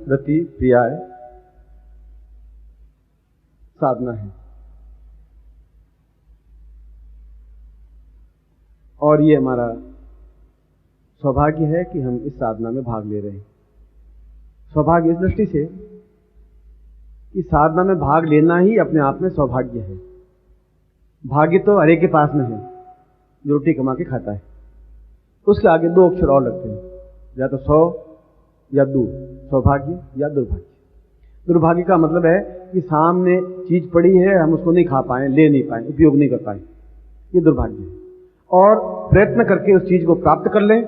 रति प्रियाय साधना है। और ये हमारा सौभाग्य है कि हम इस साधना में भाग ले रहे हैं। सौभाग्य इस दृष्टि से कि साधना में भाग लेना ही अपने आप में सौभाग्य है। भाग्य तो हर एक के पास में है जो रोटी कमा के खाता है। उसके आगे दो अक्षर और लगते हैं, या तो सौ या दू, सौभाग्य या दुर्भाग्य। दुर्भाग्य का मतलब है कि सामने चीज पड़ी है, हम उसको नहीं खा पाए, ले नहीं पाए, उपयोग नहीं कर पाए, ये दुर्भाग्य है। और प्रयत्न करके उस चीज को प्राप्त कर लें,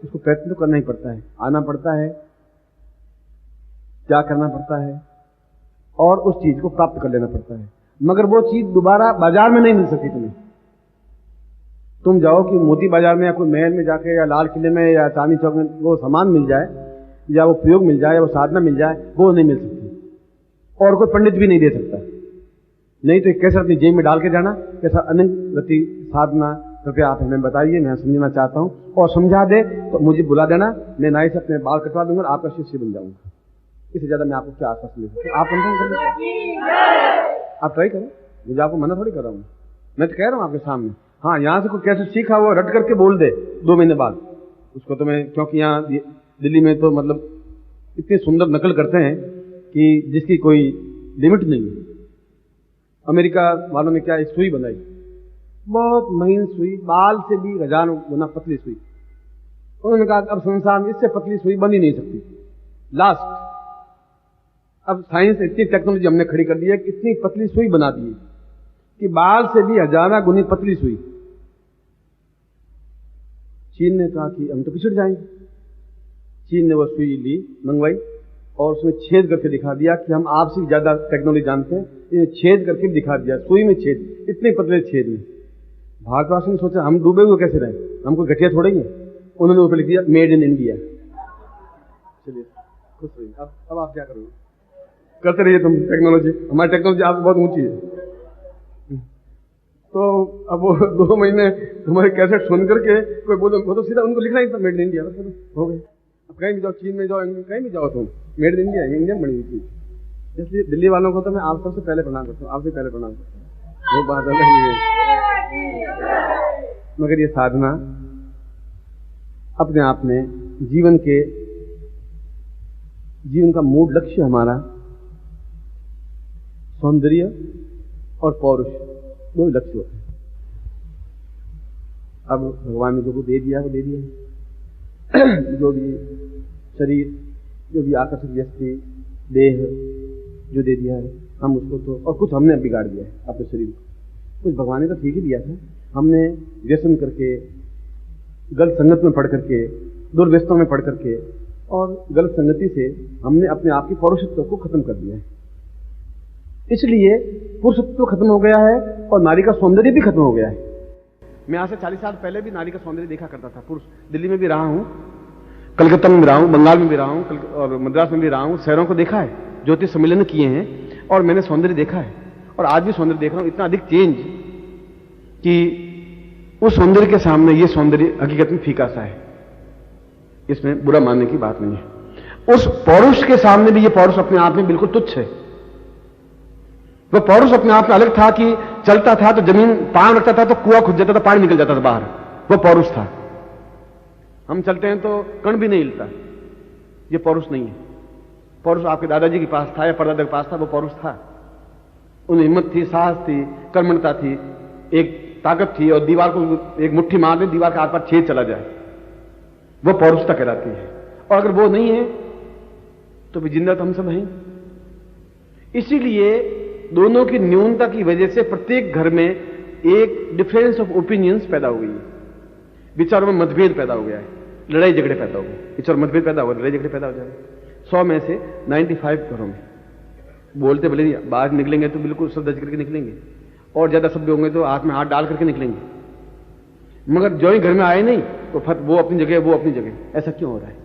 उसको प्रयत्न तो करना ही पड़ता है, आना पड़ता है, क्या करना पड़ता है और उस चीज को प्राप्त कर लेना पड़ता है। मगर वो चीज दोबारा बाजार में नहीं मिल सकती तुम्हें। तुम जाओ कि मोती बाजार में या कोई महल में जाके या लाल किले में या चांदनी चौक में वो सामान मिल जाए, या वो प्रयोग मिल जाए, या वो साधना मिल जाए, वो नहीं मिल सकती और कोई पंडित भी नहीं दे सकता। नहीं तो कैसे अपनी जेब में डाल के जाना, कैसा अनंत गति साधना, कृपया आप हमें बताइए, मैं समझना चाहता हूं। और समझा दे तो मुझे बुला देना, मैं नाई से अपने बाल कटवा दूंगा, आपका शिष्य बन जाऊंगा। इससे ज्यादा मैं आपको क्या आश्वासन दे सकता हूं? आप आप ट्राई करें, मुझे आपको मना थोड़ी कर रहा हूं, मैं तो कह रहा हूं आपके सामने। हाँ, यहां से कोई कैसे सीखा वो रट करके बोल दे 2 महीने बाद उसको तो मैं, क्योंकि यहाँ दिल्ली में तो मतलब इतनी सुंदर नकल करते हैं कि जिसकी कोई लिमिट नहीं है। अमेरिका वालों ने क्या एक सुई बनाई, बहुत महीन सुई, बाल से भी 1000 गुना पतली सुई। उन्होंने कहा अब संसार में इससे पतली सुई बन ही नहीं सकती, लास्ट। अब साइंस इतनी टेक्नोलॉजी हमने खड़ी कर दी है कि इतनी पतली सुई बना दी है कि बाल से भी 1000 गुनी पतली सुई। चीन ने कहा कि हम तो पिछड़ जाएंगे। चीन ने वो सुई ली, मंगवाई और उसमें छेद करके दिखा दिया कि हम आपसे भी ज्यादा टेक्नोलॉजी जानते हैं। ये छेद करके दिखा दिया, सुई में छेद, इतने पतले छेद में। भारतवासियों ने सोचा हम डूबे हुए कैसे रहे, हम कोई घटिया थोड़े ही हैं। उन्होंने ऊपर लिख दिया मेड इन इंडिया। चलिए खुश रहिए। अब आप क्या करोगे? करते रहिए तुम टेक्नोलॉजी, हमारी टेक्नोलॉजी आपसे बहुत ऊंची है। तो अब वो 2 महीने तुम्हारे कैसेट सुन करके कोई बोलो, वो तो सीधा उनको लिखना ही था मेड इन इंडिया, हो गए। अब कहीं भी जाओ, चीन में जाओ, कहीं भी जाओ तुम, मेड इन इंडिया, इंडियन बनी हुई चीज। इसलिए दिल्ली वालों को तो मैं आप सबसे पहले प्रणाम करता हूँ, आपसे पहले प्रणाम करता हूँ, वो बात अलग है। मगर ये साधना अपने आप में जीवन का मूल लक्ष्य हमारा सौंदर्य और पौरुष, 2 लक्ष्य होते हैं। अब भगवान ने जो को दे दिया वो दे दिया। जो भी शरीर, जो भी आकर्षक व्यक्ति, देह जो दे दिया है, हम उसको तो, और कुछ हमने बिगाड़ दिया है अपने शरीर को। कुछ भगवान ने तो ठीक ही दिया था, हमने व्यसन करके, गलत संगत में पढ़ करके, दुर्व्यसनों में पढ़ करके और गलत संगति से हमने अपने आप की पौरुषत्व को खत्म कर दिया है। इसलिए पुरुषत्व खत्म हो गया है और नारी का सौंदर्य भी खत्म हो गया है। मैं आज से 40 साल पहले भी नारी का सौंदर्य देखा करता था। पुरुष, दिल्ली में भी रहा हूं, कलकत्ता में भी रहा हूं, बंगाल में भी रहा हूं और मद्रास में भी रहा हूं, शहरों को देखा है, ज्योतिष सम्मेलन किए हैं और मैंने सौंदर्य देखा है। और आज भी सौंदर्य देख रहा हूं, इतना अधिक चेंज कि उस सौंदर्य के सामने ये सौंदर्य हकीकत में फीका सा है। इसमें बुरा मानने की बात नहीं है। उस पौरुष के सामने भी ये पौरुष अपने आप में बिल्कुल तुच्छ है। वो पौरुष अपने आप में अलग था कि चलता था तो जमीन पांव रखता था तो कुआं खुद जाता था, पानी निकल जाता था बाहर, वो पौरुष था। हम चलते हैं तो कण भी नहीं हिलता, ये पौरुष नहीं है। पौरुष आपके दादाजी के पास था या परदादा के पास था, वो पौरुष था। उन्हें हिम्मत थी, साहस थी, कर्मणता थी, एक ताकत थी और दीवार को एक मुट्ठी मार दे, दीवार के आर पार छेद चला जाए, वो पौरुषता कहलाती है। और अगर वो नहीं है तो भी जिंदा तो हम सब हैं। इसीलिए दोनों की न्यूनता की वजह से प्रत्येक घर में एक डिफरेंस ऑफ ओपिनियंस पैदा हो गई है, विचारों में मतभेद पैदा हो गया है, लड़ाई झगड़े पैदा हो गए, विचार मतभेद पैदा हो गए, लड़ाई झगड़े पैदा हो जाए। 100 में से 95 घरों में बोलते भले बाहर निकलेंगे तो बिल्कुल शब्द करके निकलेंगे, और ज्यादा शब्द होंगे तो हाथ में हाथ डाल करके निकलेंगे, मगर जो ही घर में आए नहीं तो फट वो अपनी जगह, वो अपनी जगह। ऐसा क्यों हो रहा है?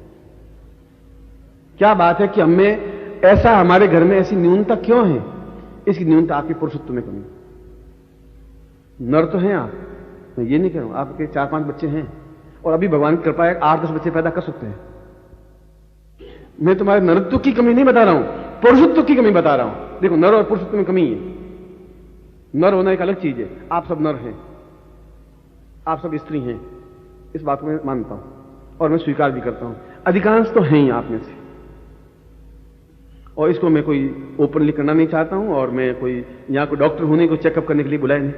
क्या बात है कि हमें ऐसा, हमारे घर में ऐसी न्यूनता क्यों है? इसकी न्यूनता आपके पुरुषत्व में कमी। नर तो हैं आप, मैं ये नहीं कह रहा हूं, आपके 4-5 बच्चे हैं और अभी भगवान की कृपा है 8-10 बच्चे पैदा कर सकते हैं, मैं तुम्हारे नरत्व की कमी नहीं बता रहा हूं, पुरुषत्व की कमी बता रहा हूं। देखो, नर और पुरुषत्व में कमी है। नर होना एक अलग चीज है। आप सब नर हैं, आप सब स्त्री हैं, इस बात को मैं मानता हूं और मैं स्वीकार भी करता हूं। अधिकांश तो हैं ही आप में से, और इसको मैं कोई ओपनली करना नहीं चाहता हूं, और मैं कोई यहां कोई डॉक्टर होने को चेकअप करने के लिए बुलाया नहीं।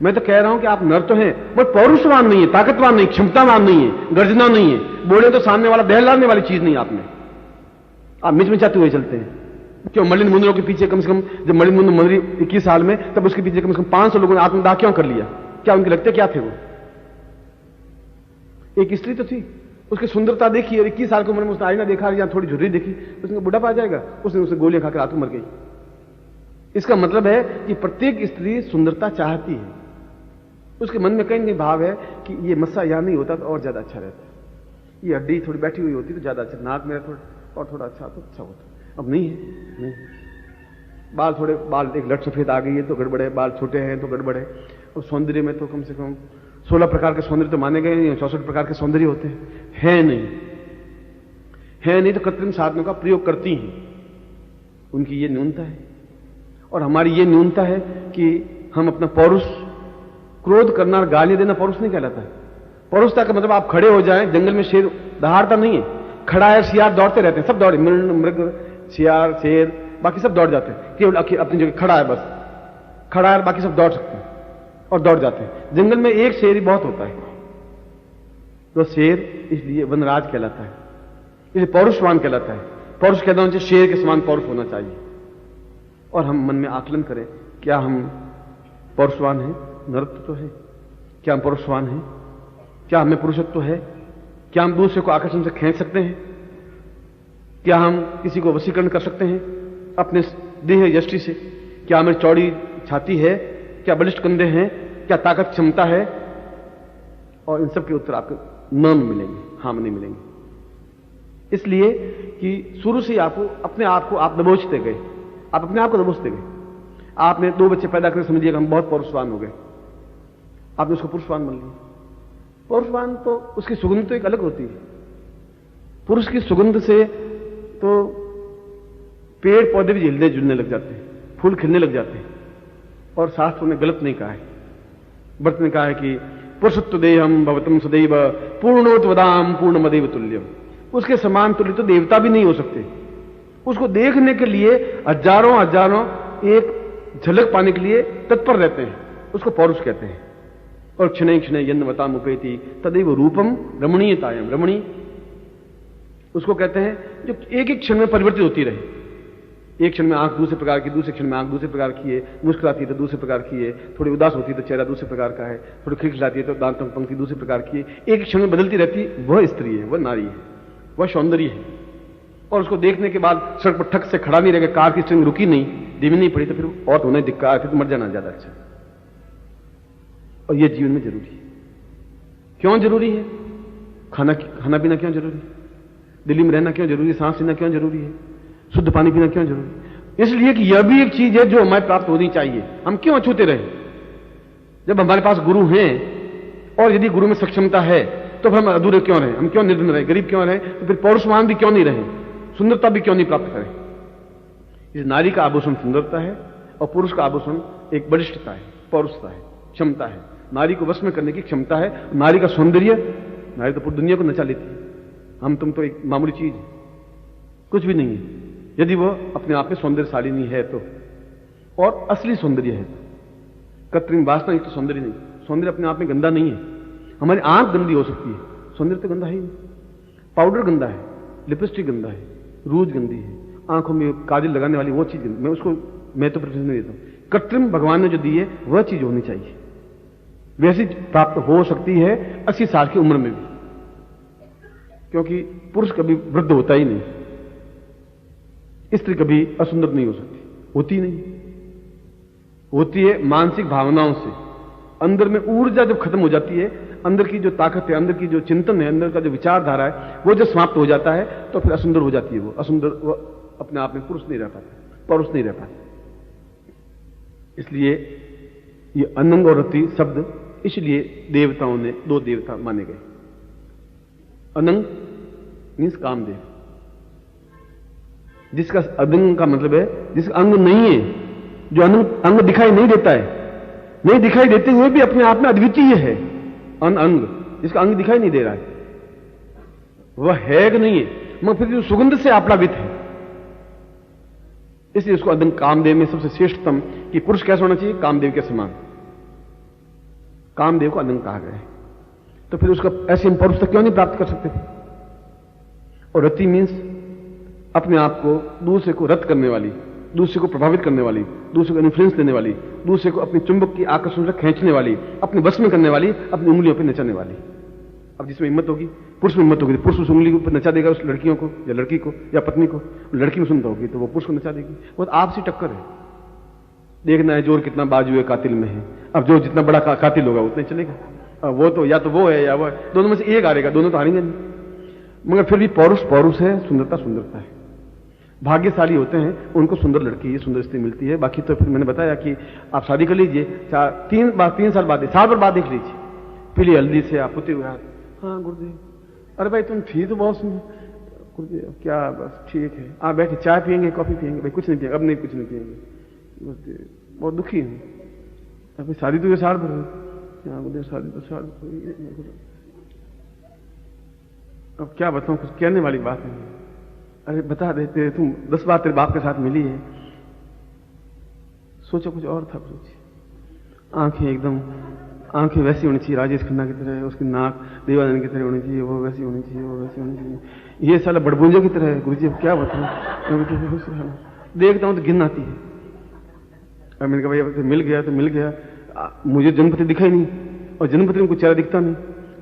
मैं तो कह रहा हूं कि आप नर तो हैं, बट पौरुषवान नहीं है, ताकतवान नहीं, क्षमतावान नहीं है, गर्जना नहीं है, बोले तो सामने वाला दहलाने वाली चीज नहीं आप में। आप मिचमिचाते हुए चलते हैं। क्यों? मलिन मुंदरों के पीछे कम से कम, जब मलिन मुंदर मरी 21 साल में, तब उसके पीछे कम से कम 500 लोगों ने आत्मदाह क्यों कर लिया? क्या उनके लगते क्या थे? वो एक स्त्री तो थी, उसकी सुंदरता देखी और 21 साल की उम्र में उसने आईना देखा या थोड़ी झुर्री देखी, उसने बुढ़ापा आ जाएगा, उसने उसे गोलियां खाकर आत्म मर गई। इसका मतलब है कि प्रत्येक स्त्री सुंदरता चाहती है। उसके मन में कहीं नहीं भाव है कि ये मस्सा यहां नहीं होता तो और ज्यादा अच्छा रहता, ये हड्डी थोड़ी बैठी हुई होती तो ज्यादा अच्छा, नाक मेरा थोड़ा अच्छा तो अच्छा होता। अब नहीं है, नहीं। बाल एक लट सफेद आ गई है तो गड़बड़ है, बाल छोटे हैं तो गड़बड़ है। और सौंदर्य में तो कम से कम 16 प्रकार के सौंदर्य तो माने गए नहीं, 64 प्रकार के सौंदर्य होते हैं नहीं तो कृत्रिम साधनों का प्रयोग करती हैं। उनकी ये न्यूनता है, और हमारी ये न्यूनता है कि हम अपना पौरुष, क्रोध करना और गाली देना पौरुष नहीं कहलाता है। पौरुषता का मतलब आप खड़े हो जाएं, जंगल में शेर दहाड़ता नहीं है, खड़ा है, सियार दौड़ते रहते हैं, सब दौड़े, मृग, सियार, शेर, बाकी सब दौड़ जाते हैं, केवल अपनी जगह खड़ा है, बस खड़ा है, बाकी सब दौड़ सकते हैं और दौड़ जाते हैं। जंगल में एक शेर ही बहुत होता है, तो शेर इसलिए वनराज कहलाता है, इसलिए पौरुषवान कहलाता है। पौरुष कहता हूं, शेर के समान पौरुष होना चाहिए। और हम मन में आकलन करें, क्या हम पौरुषवान हैं? नरत्व तो है। क्या हम पौरुषवान हैं? क्या हमें पुरुषत्व है? क्या हम दूसरे को आकर्षण से खींच सकते हैं? क्या हम किसी को वशीकरण कर सकते हैं अपने देह यष्टि से? क्या हमें चौड़ी छाती है? क्या बलिष्ठ कंधे हैं? क्या ताकत क्षमता है? और इन सब के उत्तर आपको न मिलेंगे, हाँ में नहीं मिलेंगे। इसलिए कि शुरू से आपको अपने आप को आप दबोचते गए, आप अपने आप को दबोचते गए। आपने 2 बच्चे पैदा करके समझिएगा हम बहुत पौरुषवान हो गए, आपने उसको पुरुषवान मान लिया। पौरुषवान तो उसकी सुगंध तो एक अलग होती है। पुरुष की सुगंध से तो पेड़ पौधे भी हिलने जुलने लग जाते हैं, फूल खिलने लग जाते हैं। और शास्त्रों ने गलत नहीं कहा है, व्रत ने कहा है कि पुरुषत्व देहम भवतम सदैव पूर्णोत्वदाम पूर्णमदेव तुल्यम। उसके समान तुल्य तो देवता भी नहीं हो सकते। उसको देखने के लिए हजारों एक झलक पाने के लिए तत्पर रहते हैं, उसको पौरुष कहते हैं। और क्षण क्षण यन्नवताम उपेति तदैव रूपम रमणीयतायम। रमणी उसको कहते हैं जो एक एक क्षण में परिवर्तित होती रहे। एक क्षण में आंख दूसरे प्रकार की, दूसरे क्षण में आंख दूसरे प्रकार की है, मुस्कुराती है तो दूसरे प्रकार की है, थोड़ी उदास होती है तो चेहरा दूसरे प्रकार का है, थोड़ी खिलखिलाती है तो दांतों की पंक्ति दूसरे प्रकार की है। एक क्षण में बदलती रहती है। वह स्त्री है, वह नारी है, वह सौंदर्य है। और उसको देखने के बाद सड़क पर ठक से खड़ा नहीं रहेगा, कार की स्ट्रिंग रुकी नहीं, धीमी नहीं पड़ी तो फिर और होने दिक्कत, फिर तो मर जाना ज्यादा अच्छा। और यह जीवन में जरूरी है। क्यों जरूरी है? खाना पीना क्यों जरूरी है? दिल्ली में रहना क्यों जरूरी है? सांस लेना क्यों जरूरी है? शुद्ध पानी पीना क्यों जरूरी है? इसलिए कि यह भी एक चीज है जो हमें प्राप्त होनी चाहिए। हम क्यों अछूते रहे? जब हमारे पास गुरु हैं और यदि गुरु में सक्षमता है तो फिर हम अधूरे क्यों रहे? हम क्यों निर्धन रहे, गरीब क्यों रहे? तो फिर पौरुषवान भी क्यों नहीं रहे, सुंदरता भी क्यों नहीं प्राप्त करें? इस नारी का आभूषण सुंदरता है और पुरुष का आभूषण एक बलिष्ठता है, पौरुषता है, क्षमता है। नारी को वश में करने की क्षमता है। नारी का सौंदर्य, नारी तो पूरी दुनिया को नचा लेती है। हम तुम तो एक मामूली चीज है, कुछ भी नहीं है यदि वह अपने आप में सौंदर्यशालिनी है तो, और असली सौंदर्य है। कृत्रिम वासना तो सौंदर्य नहीं। सौंदर्य अपने आप में गंदा नहीं है। हमारी आंख गंदी हो सकती है, सौंदर्य तो गंदा है ही नहीं। पाउडर गंदा है, लिपस्टिक गंदा है, रूज गंदी है, आंखों में काजल लगाने वाली वो चीज, मैं तो प्रेफरेंस नहीं देता हूं। कृत्रिम भगवान ने जो दी है वह चीज होनी चाहिए। वैसी प्राप्त हो सकती है 80 साल की उम्र में भी, क्योंकि पुरुष कभी वृद्ध होता ही नहीं, स्त्री कभी असुंदर नहीं हो सकती, होती नहीं, होती है मानसिक भावनाओं से। अंदर में ऊर्जा जब खत्म हो जाती है, अंदर की जो ताकत है, अंदर की जो चिंतन है, अंदर का जो विचारधारा है, वो जब समाप्त हो जाता है तो फिर असुंदर हो जाती है। वो असुंदर, वो अपने आप में पुरुष नहीं रह पाता, पौरुष नहीं रह पाता। इसलिए ये अनंग और रति शब्द इसलिए देवताओं ने 2 देवता माने गए। अनंग मीन्स कामदेव, जिसका अदंग का मतलब है जिसका अंग नहीं है, जो अंग दिखाई नहीं देता है, नहीं दिखाई देते हुए भी अपने आप में अद्वितीय है। अंग जिसका अंग दिखाई नहीं दे रहा है वह है कि नहीं है, मगर फिर जो सुगंध से आप्लावित है, इसलिए उसको अदंग कामदेव में सबसे श्रेष्ठतम कि पुरुष कैसा होना चाहिए, कामदेव के समान। कामदेव को अदंग कहा गया है। तो फिर उसका ऐसे हम पौरुषता क्यों नहीं प्राप्त कर सकते थे? और रति मीन्स अपने आप को दूसरे को रत करने वाली, दूसरे को प्रभावित करने वाली, दूसरे को इन्फ्लुएंस देने वाली, दूसरे को अपनी चुंबक की आकर्षण से खींचने वाली, अपने बस में करने वाली, अपनी उंगलियों पर नचाने वाली। अब जिसमें हिम्मत होगी, पुरुष में हिम्मत होगी तो पुरुष उस उंगली पर नचा देगा उस लड़कियों को या लड़की को या पत्नी को। लड़की में सुनता होगी तो वो पुरुष को नचा देगी। वो तो आपसी टक्कर है। देखना है जोर कितना बाजू है कातिल में है। अब जो जितना बड़ा कातिल होगा उतना ही चलेगा। अब वो तो या तो वो है या वो है, दोनों में से एक हारेगा, दोनों तो हारेंगे नहीं। मगर फिर भी पौरुष पौरुष है, सुंदरता सुंदरता है। भाग्यशाली होते हैं उनको सुंदर लड़की, सुंदर स्त्री मिलती है। बाकी तो फिर मैंने बताया कि आप शादी कर लीजिए, 3 साल बाद, साल भर बाद देख लीजिए, पीली हल्दी से आप पुते हुए हाथ, हाँ गुरुदेव, अरे भाई तुम थी तो बहुत सुंदर, गुरुदेव क्या बस ठीक है, आप बैठे चाय पियेंगे कॉफी पियेंगे, भाई कुछ नहीं पियेंगे, अब नहीं कुछ नहीं पियेंगे, गुरुदेव बहुत दुखी हूँ, अभी शादी तो 4 भर हुई, हाँ गुरुदेव शादी तो 4 भर, अब क्या बताऊँ, कुछ कहने वाली बात नहीं। अरे बता देते, तुम 10 बार तेरे बाप के साथ मिली है, सोचो कुछ और था कुछ। आंखें एकदम, आंखें वैसी होनी चाहिए राजेश खन्ना की तरह, उसकी नाक देवानंद की तरह होनी चाहिए, वो वैसी होनी चाहिए, वो वैसी होनी चाहिए। ये साला बड़बुंजो की तरह है गुरुजी, अब क्या बताऊं, देखता हूं तो घिन आती है। अब मैंने कहा भैया मिल गया तो मिल गया, मुझे जन्मपति दिखा ही नहीं, और जन्मपति में कुछ चेहरा दिखता नहीं।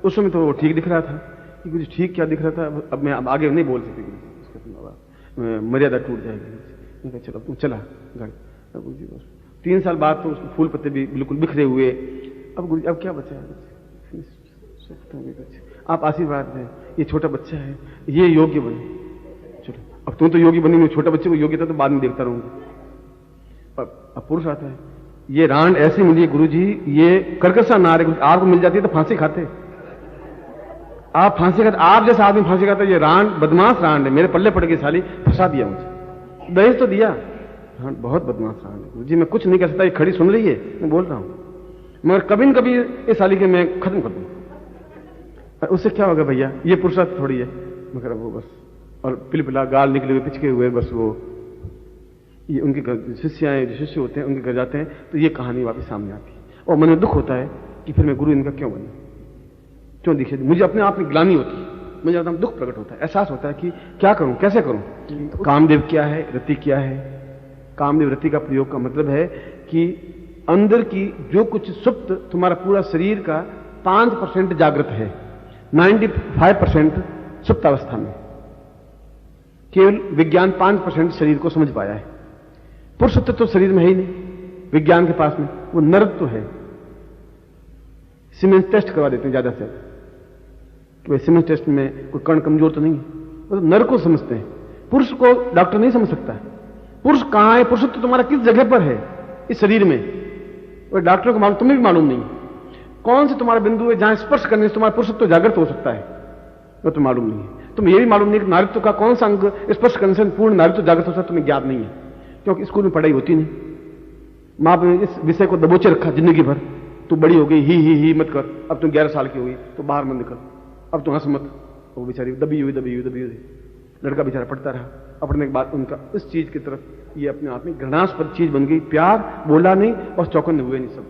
उस समय तो वो ठीक दिख रहा था, कि कुछ ठीक क्या दिख रहा था, अब मैं आगे नहीं बोल सकती, मर्यादा टूट जाएगी। चलो तू चला घर। गुरुजी बस 3 साल बाद तो उसके फूल पत्ते भी बिल्कुल बिखरे हुए। अब गुरुजी अब क्या बचा है, आप आशीर्वाद दें, ये छोटा बच्चा है, ये योग्य बने। चलो अब तुम तो योग्य बनी, मैं छोटा बच्चे को योग्यता तो बाद में देखता रहूंगा। अब पुरुष आता है, ये रांड ऐसी मिली है गुरुजी, ये कर्कशा नार है, आपको मिल जाती है तो फांसी खाते, आप फांसी खाते, आप जैसा आदमी फांसी खाता। ये रांड बदमाश रांड है, मेरे पल्ले पड़ गई साली, फंसा दिया मुझे, दहेज तो दिया, हाँ बहुत बदमाश रांड है गुरुजी, मैं कुछ नहीं कर सकता, ये खड़ी सुन रही है, मैं बोल रहा हूं, मगर कभी न कभी इस साली के मैं खत्म कर दूंगा। उससे क्या होगा भैया, ये पुरुषार्थ थोड़ी है, मगर वो बस और पिलपिला गाल निकले हुए पिचके हुए, बस वो ये उनके घर शिष्य होते हैं, उनके घर जाते हैं तो ये कहानी वापस सामने आती है, और मन में दुख होता है कि फिर मैं गुरु इनका क्यों बना, क्यों दिखे, मुझे अपने आप में ग्लानि होती है, मुझे एकदम दुख प्रकट होता है, एहसास होता है कि क्या करूं, कैसे करूं। कामदेव क्या है, रति क्या है। कामदेव रति का प्रयोग का मतलब है कि अंदर की जो कुछ सुप्त, तुम्हारा पूरा शरीर का 5% जागृत है, 95% सुप्त अवस्था में, केवल विज्ञान 5% शरीर को समझ पाया है। पुरुषत्व तो शरीर में है ही नहीं, विज्ञान के पास में वो नर्क तो है। सीमेंस टेस्ट करवा देते हैं ज्यादा से कि भाई सीमेंस टेस्ट में कोई कण कमजोर तो नहीं है, वो तो नर्क को समझते हैं। पुरुष को डॉक्टर नहीं समझ सकता। पुरुष कहां है, पुरुषत्व तुम्हारा किस जगह पर है इस शरीर में, और डॉक्टर को मालूम, तुम्हें भी मालूम नहीं कौन से तुम्हारा बिंदु है जहां स्पर्श करने से तुम्हारा पुरुषत्व जागृत हो सकता है, वो तो मालूम नहीं है। तुम्हें यह भी मालूम नहीं कि नारित्व का कौन सा अंग स्पर्श करने से पूर्ण नारित्व जागृत हो सकता है, तुम्हें ज्ञात नहीं है, क्योंकि स्कूल में पढ़ाई होती नहीं। मां बाप ने इस विषय को दबोचे रखा जिंदगी भर, तू बड़ी हो गई, ही मत कर, अब तुम 11 साल की हो गई तो बाहर मत निकल, अब तुम हंस मत। वो बेचारी दबी हुई लड़का बेचारा पढ़ता रहा, पढ़ने के बाद उनका इस चीज की तरफ ये अपने आप में घृणास्पद चीज बन गई, प्यार बोला नहीं और चौकन्ने हुए नहीं सब।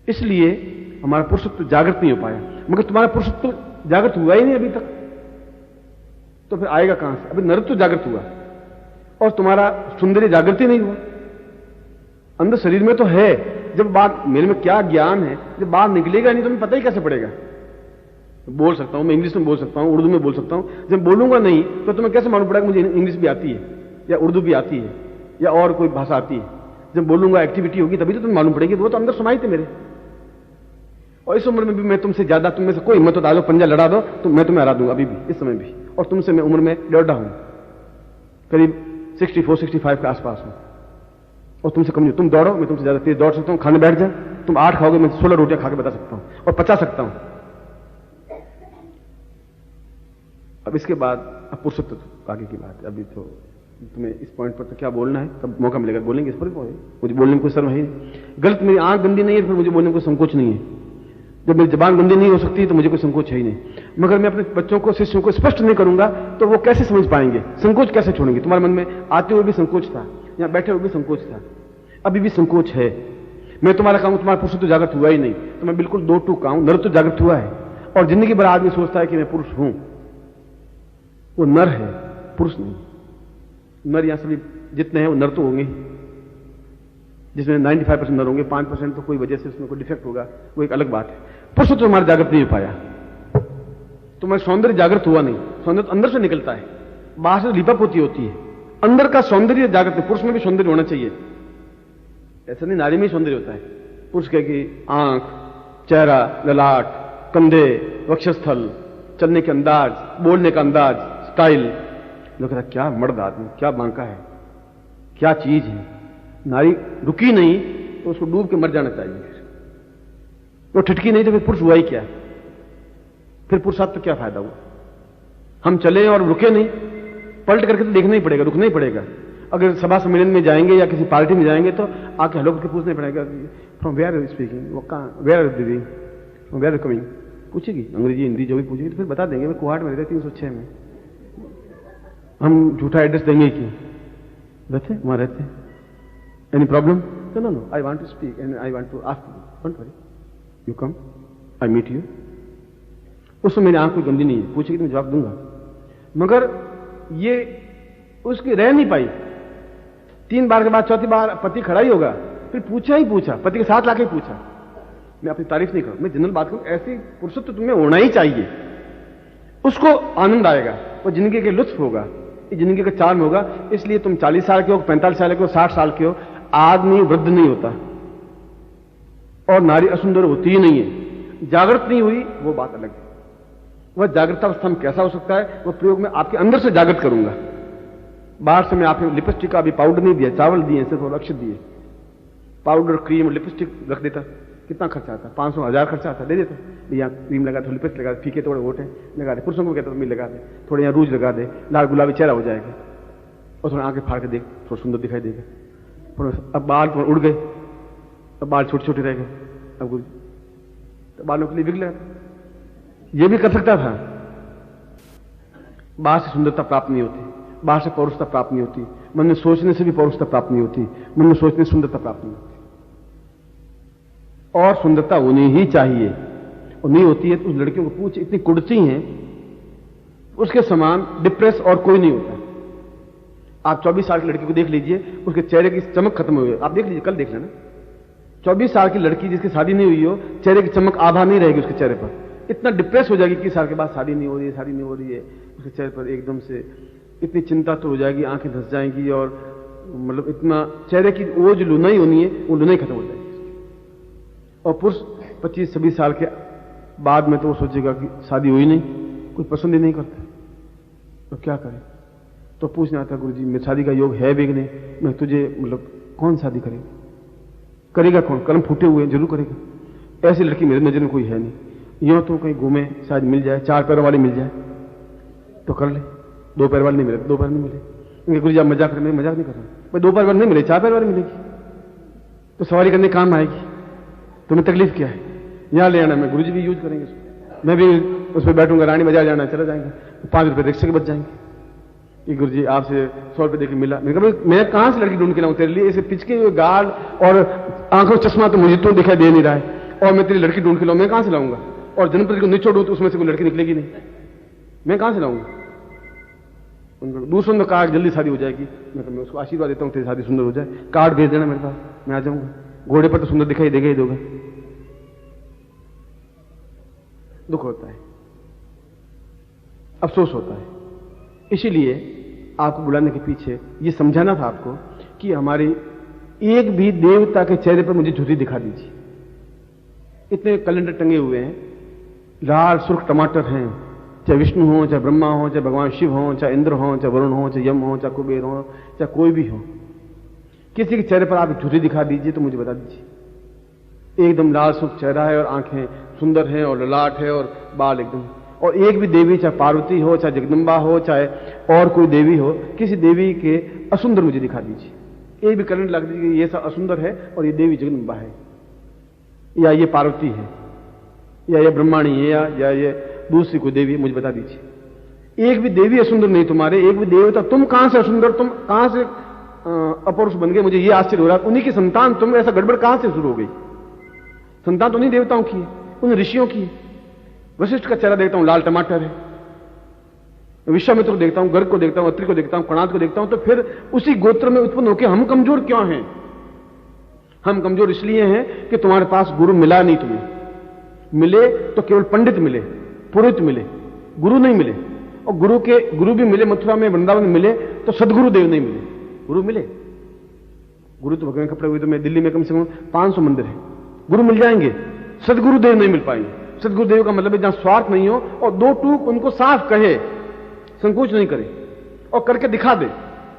इसलिए हमारा पुरुषत्व जागृत नहीं हो पाया। मगर तुम्हारा पुरुषत्व जागृत हुआ ही नहीं अभी तक, तो फिर आएगा कहां से? अभी नरत्व जागृत हुआ और तुम्हारा सौंदर्य जागृत ही नहीं हुआ। अंदर शरीर में तो है, जब बात मेरे में क्या ज्ञान है, जब बात निकलेगा नहीं तो मैं पता ही कैसे पड़ेगा। बोल सकता हूं मैं, इंग्लिश में बोल सकता हूं, उर्दू में बोल सकता हूं, जब बोलूंगा नहीं तो तुम्हें कैसे मालूम पड़ेगा मुझे इंग्लिश भी आती है या उर्दू भी आती है या और कोई भाषा आती है। जब बोलूंगा एक्टिविटी होगी तभी तो तुम्हें मालूम पड़ेगी, वो तो अंदर सुनाई थे मेरे। और इस उम्र में भी मैं तुमसे ज्यादा, तुम में से कोई हिम्मत तो डालो, पंजा लड़ा दो तो मैं तुम्हें हरा दूंगा अभी भी, इस समय भी। और तुमसे मैं उम्र में डेढ़ा हूं, करीब 64-65 के आसपास हूं, और तुमसे कम नहीं। तुम दौड़ो, मैं तुमसे ज्यादा तेज दौड़ सकता हूं, खाने बैठ जाए, तुम 8 खाओगे, मैं 16 रोटियां खा के बता सकता हूं और पचा सकता हूं। अब इसके बाद अब पुरुषत्व तो आगे की बात है। अभी तो तुम्हें इस पॉइंट पर तो क्या बोलना है, तब मौका मिलेगा बोलेंगे। इस पर मुझे बोलने में कोई शर्म है नहीं। गलत, मेरी आंख गंदी नहीं है फिर मुझे बोलने में कोई संकोच नहीं है। जब मेरी जबान गंदी नहीं हो सकती तो मुझे कोई संकोच है ही नहीं। मगर मैं अपने बच्चों को, शिष्यों को स्पष्ट नहीं करूंगा तो वो कैसे समझ पाएंगे, संकोच कैसे छोड़ेंगे। तुम्हारे मन में आते हुए भी संकोच था, यहां बैठे हुए भी संकोच था, अभी भी संकोच है। मैं तुम्हारा कहूं तुम्हारा पुरुष तो जागृत हुआ ही नहीं, तो मैं बिल्कुल दो टूक कहूं नर तो जागृत हुआ है। और जिंदगी भर आदमी सोचता है कि मैं पुरुष हूं, वो नर है, पुरुष नहीं। नर यहां सभी जितने हैं वो नर तो होंगे, जिसमें 95% नर होंगे, 5% तो कोई वजह से उसमें कोई डिफेक्ट होगा, वो एक अलग बात है। पुरुष तो हमारा जागृत नहीं हो पाया, तुम्हारा सौंदर्य जागृत हुआ नहीं। सौंदर्य अंदर से निकलता है, बाहर से लिपापोती होती है, अंदर का सौंदर्य जागृत नहीं। पुरुष में भी सौंदर्य होना चाहिए, ऐसा नहीं नारी में ही सौंदर्य होता है। पुरुष कहे कि आंख, चेहरा, ललाट, कंधे, वक्षस्थल, चलने के अंदाज, बोलने का अंदाज, स्टाइल, लोग कहता क्या मर्द आदमी, क्या बांका है, क्या चीज है। नारी रुकी नहीं तो उसको डूब के मर जाना चाहिए। वो ठिठकी नहीं तो फिर पुरुष हुआ ही क्या, फिर पुरुषार्थ तो क्या फायदा हुआ। हम चले और रुके नहीं, पलट करके तो देखना ही पड़ेगा, रुकना ही पड़ेगा। अगर सभा सम्मेलन में जाएंगे या किसी पार्टी में जाएंगे तो आके हेलो करके पूछना पड़ेगा from where are you speaking, वो कहाँ, where are you living, from where are you coming, पूछेगी अंग्रेजी हिंदी जो भी पूछेगी तो फिर बता देंगे। मैं कुहाट में रहते 306 में, हम झूठा एड्रेस देंगे क्यों, रहते वहां रहते। Any problem? No no, I want to speak and I want to ask you, don't worry, you come, I meet you. उसमें मेरी आंख कोई गंदी नहीं है, पूछेगी तो मैं जवाब दूंगा। मगर ये उसकी रह नहीं पाई, 3 बार के बाद चौथी बार पति खड़ा ही होगा, फिर पूछा ही पूछा, पति के साथ लाके पूछा। मैं अपनी तारीफ नहीं करूं, मैं जनरल बात करूं, ऐसी पुरुषत्व तुम्हें होना ही चाहिए। उसको आनंद आएगा, वो जिंदगी के लुत्फ होगा, जिंदगी का चार्म होगा। इसलिए तुम 40 साल के हो, 45 साल के हो, 60 साल के हो, आदमी वृद्ध नहीं होता और नारी असुंदर होती ही नहीं है। जागृत नहीं हुई वो बात अलग है। वह जागृतावस्था में कैसा हो सकता है, वो प्रयोग में आपके अंदर से जागृत करूंगा। बाहर से मैं आपको लिपस्टिक का अभी पाउडर नहीं दिया, चावल दिए सिर्फ और अक्षत दिए। पाउडर, क्रीम और लिपस्टिक रख देता, कितना खर्चा आता, 500 1000 खर्चा आता, दे देता। भैया क्रीम लगा दे, लिपस्टिक लगा दे, फीके थोड़े होठ है लगा दे, पुरुषों को कहता तो लगा दे, थोड़े यहाँ रूज लगा दे, लाल गुलाबी चेहरा हो जाएगा। और थोड़ा आंखें फाड़ के देख, थोड़ा सुंदर दिखाई देगा। अब बाल उड़ गए, अब बाल छोटे छोटे रह गए, अब तो बालों के लिए बिगड़ गया। ये भी कर सकता था। बाहर से सुंदरता प्राप्त नहीं होती, बाहर से पौरुषता प्राप्त नहीं होती, मन में सोचने से भी पौरुषता प्राप्त नहीं होती, मन में सोचने से सुंदरता प्राप्त नहीं होती। और सुंदरता होनी ही चाहिए, और नहीं होती है तो उस लड़कियों को पूछ, इतनी कुड़ती हैं, उसके समान डिप्रेस और कोई नहीं होता। आप 24 साल की लड़की को देख लीजिए, उसके चेहरे की चमक खत्म हुई है। आप देख लीजिए, कल देख लेना, 24 साल की लड़की जिसकी शादी नहीं हुई हो, चेहरे की चमक आभा नहीं रहेगी उसके चेहरे पर। इतना डिप्रेस हो जाएगी कि साल के बाद शादी नहीं हो रही है, शादी नहीं हो रही है, उसके चेहरे पर एकदम से इतनी चिंता तो हो जाएगी, आंखें धंस जाएंगी, और मतलब इतना चेहरे की वो जो लुनाई होनी है वो लुनाई खत्म हो जाएगी। और पुरुष 25-26 साल के बाद में तो वो सोचेगा कि शादी हुई नहीं, कोई पसंद ही नहीं करता, तो क्या करे। तो पूछना आता, गुरु जी मेरे शादी का योग है भी कि नहीं, मैं तुझे मतलब कौन शादी करेगा, करेगा कौन, कलम फूटे हुए जरूर करेगा। ऐसी लड़की मेरी नजर में कोई है नहीं। यूं तो कहीं घूमे, शायद मिल जाए, 4 पैरों वाली मिल जाए तो कर ले, 2 पैर वाली नहीं मिले, 2 पैर नहीं मिले, गुरु जी आप मजाक करें, मैं मजाक नहीं कर रहा हूं, भाई 2 पैर वाली नहीं मिले, 4 पैर वाली मिलेगी तो सवारी करने काम आएगी। तुम्हें तकलीफ क्या है, यहां ले आना, मैं गुरु जी भी यूज करेंगे उसको, मैं भी उस पर बैठूंगा, रानी बाजार जाना, चला जाएंगे, 5 रुपए रिक्शे के बच जाएंगे। कि गुरु जी आपसे 100 रुपए देके मिला, मैं कहां से लड़की ढूंढ के लाऊं तेरे लिए, इसे पिचके हुए गाल और आंखों चश्मा तो मुझे तो दिखाई दे नहीं रहा है, और मैं तेरी लड़की ढूंढ के लाऊं, मैं कहां से लाऊंगा। और जन्मपति को निचोड़ू तो उसमें से कोई लड़की निकलेगी नहीं, मैं कहां से लाऊंगा। दूसरों ने कहा जल्दी शादी हो जाएगी, मैं उसको आशीर्वाद देता हूं तेरी शादी सुंदर हो जाए, कार्ड भेज देना मेरे पास, मैं आ जाऊंगा। घोड़े पर तो सुंदर दिखाई देगा ही देगा। दुख होता है, अफसोस होता है। इसीलिए आपको बुलाने के पीछे ये समझाना था आपको कि हमारी एक भी देवता के चेहरे पर मुझे झुर्री दिखा दीजिए। इतने कैलेंडर टंगे हुए हैं, लाल सुर्ख टमाटर हैं, चाहे विष्णु हो, चाहे ब्रह्मा हो, चाहे भगवान शिव हो, चाहे इंद्र हो, चाहे वरुण हो, चाहे यम हो, चाहे कुबेर हो, चाहे कोई भी हो, किसी के चेहरे पर आप झुर्री दिखा दीजिए तो मुझे बता दीजिए। एकदम लाल सुर्ख चेहरा है और आंखें सुंदर हैं और ललाट है और बाल एकदम, और एक भी देवी, चाहे पार्वती हो, चाहे जगदम्बा हो, चाहे और कोई देवी हो, किसी देवी के असुंदर मुझे दिखा दीजिए। एक भी करंट लग दीजिए ये सब असुंदर है और ये देवी जगदम्बा है, या ये पार्वती है, या ये ब्रह्माणी है, या ये दूसरी कोई देवी, मुझे बता दीजिए। एक भी देवी असुंदर नहीं तुम्हारे, एक भी देवता, तुम कहां से असुंदर, तुम कहां से अपरुष बन गए? मुझे ये आश्चर्य हो रहा है। उन्हीं की संतान तुम, ऐसा गड़बड़ कहां से शुरू हो गई? संतान तो उन्हीं देवताओं की है, उन ऋषियों की है। वशिष्ठ का चेहरा देखता हूं लाल टमाटर है, विश्वामित्र को देखता हूं, गर्ग को देखता हूं, अत्रि को देखता हूं, कणाद को देखता हूं, तो फिर उसी गोत्र में उत्पन्न होकर हम कमजोर क्यों हैं? हम कमजोर इसलिए हैं कि तुम्हारे पास गुरु मिला नहीं। तुम्हें मिले तो केवल पंडित मिले, पुरोहित मिले, गुरु नहीं मिले। और गुरु भी मिले मथुरा में, वृंदावन में मिले, तो सदगुरु देव नहीं मिले। गुरु मिले, गुरु तो भगवान कपड़े हुए, तो मैं दिल्ली में कम से कम 500 मंदिर है, गुरु मिल जाएंगे, सदगुरु देव नहीं मिल पाएंगे। सदगुरु देव का मतलब है जहां स्वार्थ नहीं हो और दो टूक उनको साफ कहे, संकोच नहीं करे और करके दिखा दे।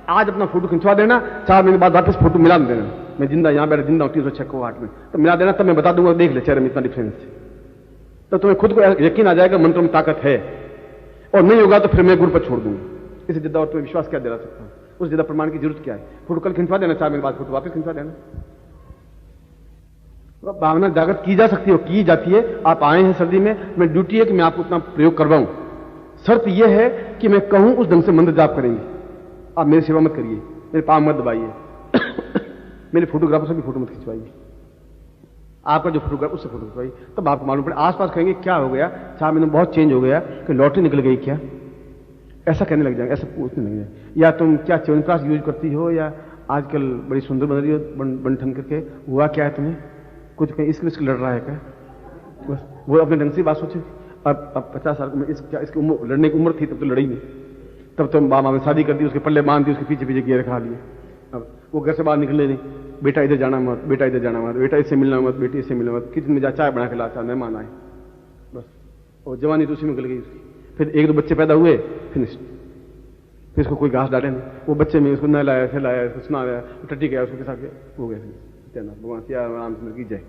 आज अपना फोटो खिंचवा देना, 4 महीने बाद वापस फोटो मिला देना, मैं जिंदा यहां बैठा जिंदा हूं 306 में, तो मिला देना, तब मैं बता दूंगा, देख ले चेहरे में इतना डिफरेंस है, तो तुम्हें खुद को यकीन आ जाएगा मंत्रों में ताकत है। और नहीं होगा तो फिर मैं गुरु पर छोड़ दूंगा। इसे जिद्दा और तुम्हें विश्वास क्या दिला सकता हूं? उस जिद्दा प्रमाण की जरूरत क्या है? फोटो कल खिंचवा देना, 4 महीने बाद फोटो वापस खिंचवा देना। भावना जागृत की जा सकती है, की जाती है। आप आए हैं सर्दी में, मैं ड्यूटी है कि मैं आपको उतना प्रयोग करवाऊं। शर्त यह है कि मैं कहूं उस ढंग से मंत्र जाप करेंगे। आप मेरी सेवा मत करिए, मेरे पांव मत दबाइए, मेरे फोटोग्राफर से भी फोटो मत खिंचवाइए, आपका जो फोटोग्राफ उससे फोटो खिंचवाइए, तब आपको मालूम पड़े। आसपास कहेंगे क्या हो गया, 4 महीने बहुत चेंज हो गया, कि लॉटरी निकल गई क्या, ऐसा कहने लग जाएंगे, ऐसा पूछने लग जाएंगे। या तुम क्या च्यवनप्राश यूज करती हो, या आजकल बड़ी सुंदर बन रही हो बन ठन करके, हुआ क्या है तुम्हें, कुछ कहीं इसके लड़ रहा है क्या? बस वो अपने ढंग से बात सोचे। अब 50 साल में इसकी उम्र, लड़ने की उम्र थी तब तो लड़ी नहीं, तब तो मामा में शादी कर दी, उसके पल्ले बांध दी, उसके पीछे पीछे गियर खा लिए। अब वो घर से बाहर निकले नहीं, बेटा इधर जाना मत, बेटा इधर जाना मत, बेटा इससे मिलना मत, बेटी इससे मिलना मत, किचन में जा चाय बना के लाता, मेहमान आए, बस। और जवानी तो उसी में निकल गई उसकी। फिर 1-2 बच्चे पैदा हुए, फिनिश। फिर इसको कोई घास डाले नहीं, वो बच्चे में उसको नहलाया, खिलाया, उसको सुनाया, टट्टी गया, उसको किसा हो गया। भगवान सिया राम चंद्र की जय।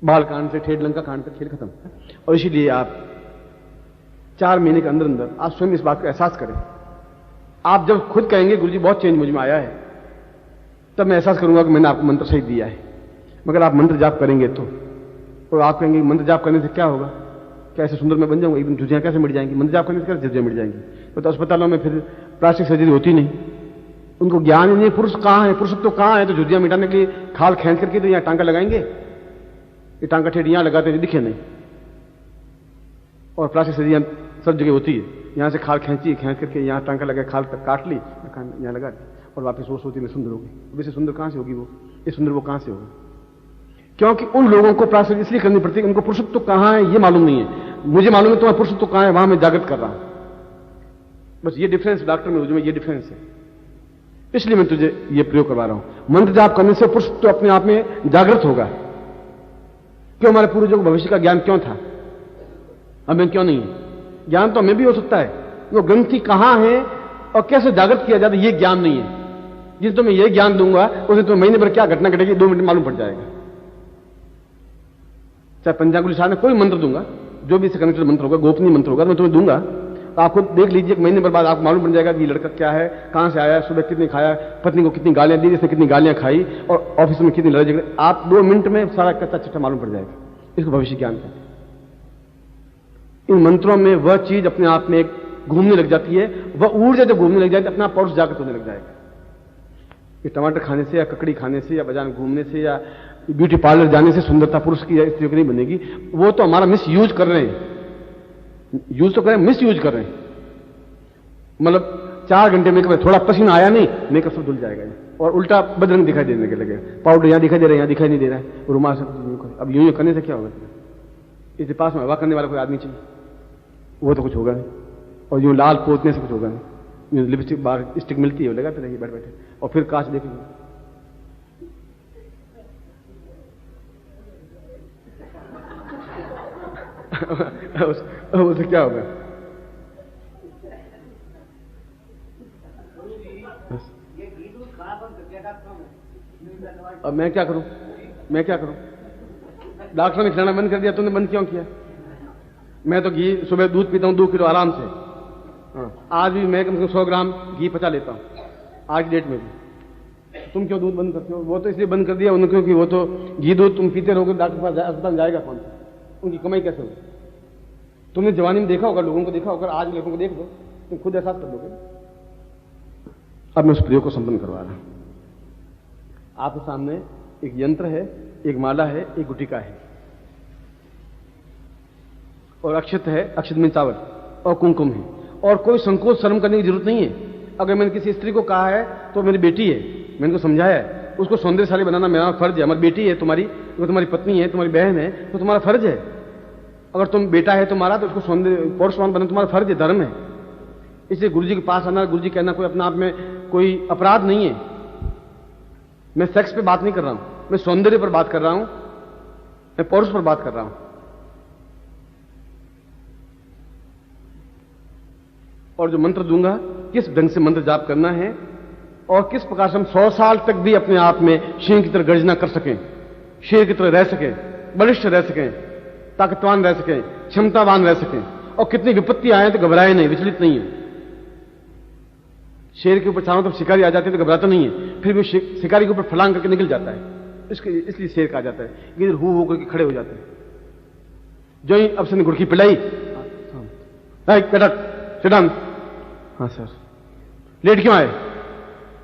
बाल कांड से ठेठ लंका कांड तक खेल खत्म। और इसीलिए आप 4 महीने के अंदर अंदर आप स्वयं इस बात को एहसास करें। आप जब खुद कहेंगे गुरुजी बहुत चेंज मुझ में आया है, तब मैं एहसास करूंगा कि मैंने आपको मंत्र सही दिया है। मगर आप मंत्र जाप करेंगे तो, और आप कहेंगे मंत्र जाप करने से क्या होगा, कैसे सुंदर मैं बन जाऊंगा, एकदम झुर्रियां कैसे मिट जाएंगी, मंत्र जाप करने से कैसे झुर्रियां मिट जाएंगी? तो अस्पतालों में फिर प्लास्टिक सर्जरी होती नहीं, उनको ज्ञान ही नहीं, पुरुष कहां है, पुरुषत्व कहां है, तो झुर्रियां मिटाने के लिए खाल खींच करके तो यहां टांका लगाएंगे, ये टांका ठेठ यहां लगाते दिखे नहीं। और प्लास्टिक सर्जरी सब जगह होती है, यहां से खाल खींची, खींच करके यहां टांका लगा, खाल तक काट ली, यहां लगा दी, और वापस वो सोचती मैं सुंदर होगी। वैसे सुंदर कहां से होगी वो, ये सुंदर वो कहां से होगी? क्योंकि उन लोगों को प्लास्टिक इसलिए करनी पड़ती है, उनको पुरुषत्व कहां है ये मालूम नहीं है। मुझे मालूम है तुम्हारा पुरुषत्व कहां है, वहां मैं जागृत कर रहा हूं। बस ये डिफरेंस डॉक्टर में मुझे ये डिफरेंस है, इसलिए मैं तुझे ये प्रयोग करवा रहा हूं। मंत्र जाप करने से पुरुषत्व अपने आप में जागृत होगा। क्यों? हमारे पूर्वजों को भविष्य का ज्ञान क्यों था, हमें क्यों नहीं है? ज्ञान तो हमें भी हो सकता है, वो ग्रंथि कहां है और कैसे जागृत किया जाता है ये ज्ञान नहीं है। जिस तुम्हें ये ज्ञान दूंगा उसे तुम्हें महीने भर क्या घटना घटेगी 2 मिनट मालूम पड़ जाएगा। चाहे पंचांगुली साहब में कोई मंत्र दूंगा, जो भी इससे कनेक्टेड मंत्र होगा, गोपनीय मंत्र होगा, मैं तुम्हें दूंगा, तो आप खुद देख लीजिए, महीने भर बाद आपको मालूम पड़ जाएगा कि लड़का क्या है, कहां से आया, सुबह कितनी खाया, पत्नी को कितनी गालियां दी, इसने कितनी गालियां खाई, और ऑफिस में कितनी लड़ाई झगड़े, आप 2 मिनट में सारा कच्चा चिट्ठा मालूम पड़ जाएगा। इसको भविष्य ज्ञान कहते हैं। इन मंत्रों में वह चीज अपने आप में एक घूमने लग जाती है, वह ऊर्जा जब घूमने लग जाती है अपना पौरुष जागृत होने लग जाएगा। ये टमाटर खाने से या ककड़ी खाने से या बाजार में घूमने से या ब्यूटी पार्लर जाने से सुंदरता पुरुष की या स्त्री की नहीं बनेगी। वो तो हमारा मिस यूज कर रहे हैं, यूज तो करें, मिस यूज कर रहे हैं। मतलब 4 घंटे मेकअप, थोड़ा पसीना आया नहीं, मेकअप सब धुल जाएगा और उल्टा बदरंग दिखाई देने के लगे। पाउडर यहां दिखाई दे रहा है, यहां दिखाई नहीं दे रहा है, रुमाल से। अब यूं करने से क्या होगा? इसके पास में हवा करने वाला कोई आदमी चाहिए, वो तो कुछ होगा नहीं। और यूं लाल पोतने से कुछ होगा नहीं। यूं लिपस्टिक बाहर स्टिक मिलती है, लगाते रहिए बैठ बैठे, और फिर कांच देखेंगे। उससे क्या होगा? अब मैं क्या करूं, मैं क्या करूं? डॉक्टर ने खिलाना बंद कर दिया, तुमने बंद क्यों किया? मैं तो घी सुबह दूध पीता हूं 2 किलो आराम से। हाँ, आज भी मैं कम से कम 100 ग्राम घी पचा लेता हूं, आज डेट में भी। तुम क्यों दूध बंद करते हो? वो तो इसलिए बंद कर दिया उन्होंने क्योंकि वो तो घी दूध तुम पीते रहोगे, डॉक्टर के पास अस्पताल जाएगा कौन? उनकी कमाई कैसे होगी? तुमने जवानी में देखा होगा, लोगों को देखा होगा, आज लोगों को देख दो, तुम खुद एहसास कर लोगे। अब मैं उस प्रयोग को संपन्न करवा रहा हूं। आपके सामने एक यंत्र है, एक माला है, एक गुटिका है और अक्षत है, अक्षत में चावल और कुमकुम है, और कोई संकोच शर्म करने की जरूरत नहीं है। अगर मैंने किसी स्त्री को कहा है तो मेरी बेटी है, मैंने उनको समझाया है, उसको सौंदर्यशाली बनाना मेरा फर्ज है। हमारी बेटी है तुम्हारी, वो तुम्हारी पत्नी है, तुम्हारी बहन है, तो तुम्हारा फर्ज है। अगर तुम बेटा है तुम्हारा तो उसको सौंदर्य पौरुषवान बनाना तुम्हारा फर्ज है, धर्म है। इसलिए गुरु जी के पास आना, गुरु जी कहना कोई अपने आप में कोई अपराध नहीं है। मैं सेक्स पे बात नहीं कर रहा हूं, मैं सौंदर्य पर बात कर रहा हूं, मैं पौरुष पर बात कर रहा हूं। और जो मंत्र दूंगा, किस ढंग से मंत्र जाप करना है और किस प्रकार से हम 100 साल तक भी अपने आप में सिंह की तरह गर्जना कर सकें, शेर की तरह रह सकें, बलिष्ठ रह सकें, ताकतवान रह सकें, क्षमतावान रह सकें, और कितनी विपत्ति आए तो घबराए नहीं, विचलित नहीं है। शेर के ऊपर चारों तरफ शिकारी आ जाते हैं तो घबराता नहीं है, फिर भी शिकारी के ऊपर फलांग करके निकल जाता है। इसलिए शेर कहा जाता है। इधर हु करके खड़े हो जाते हैं। जो ही अब से गुड़की पिलाई, बेटा सिडान। हाँ सर। लेट क्यों आए?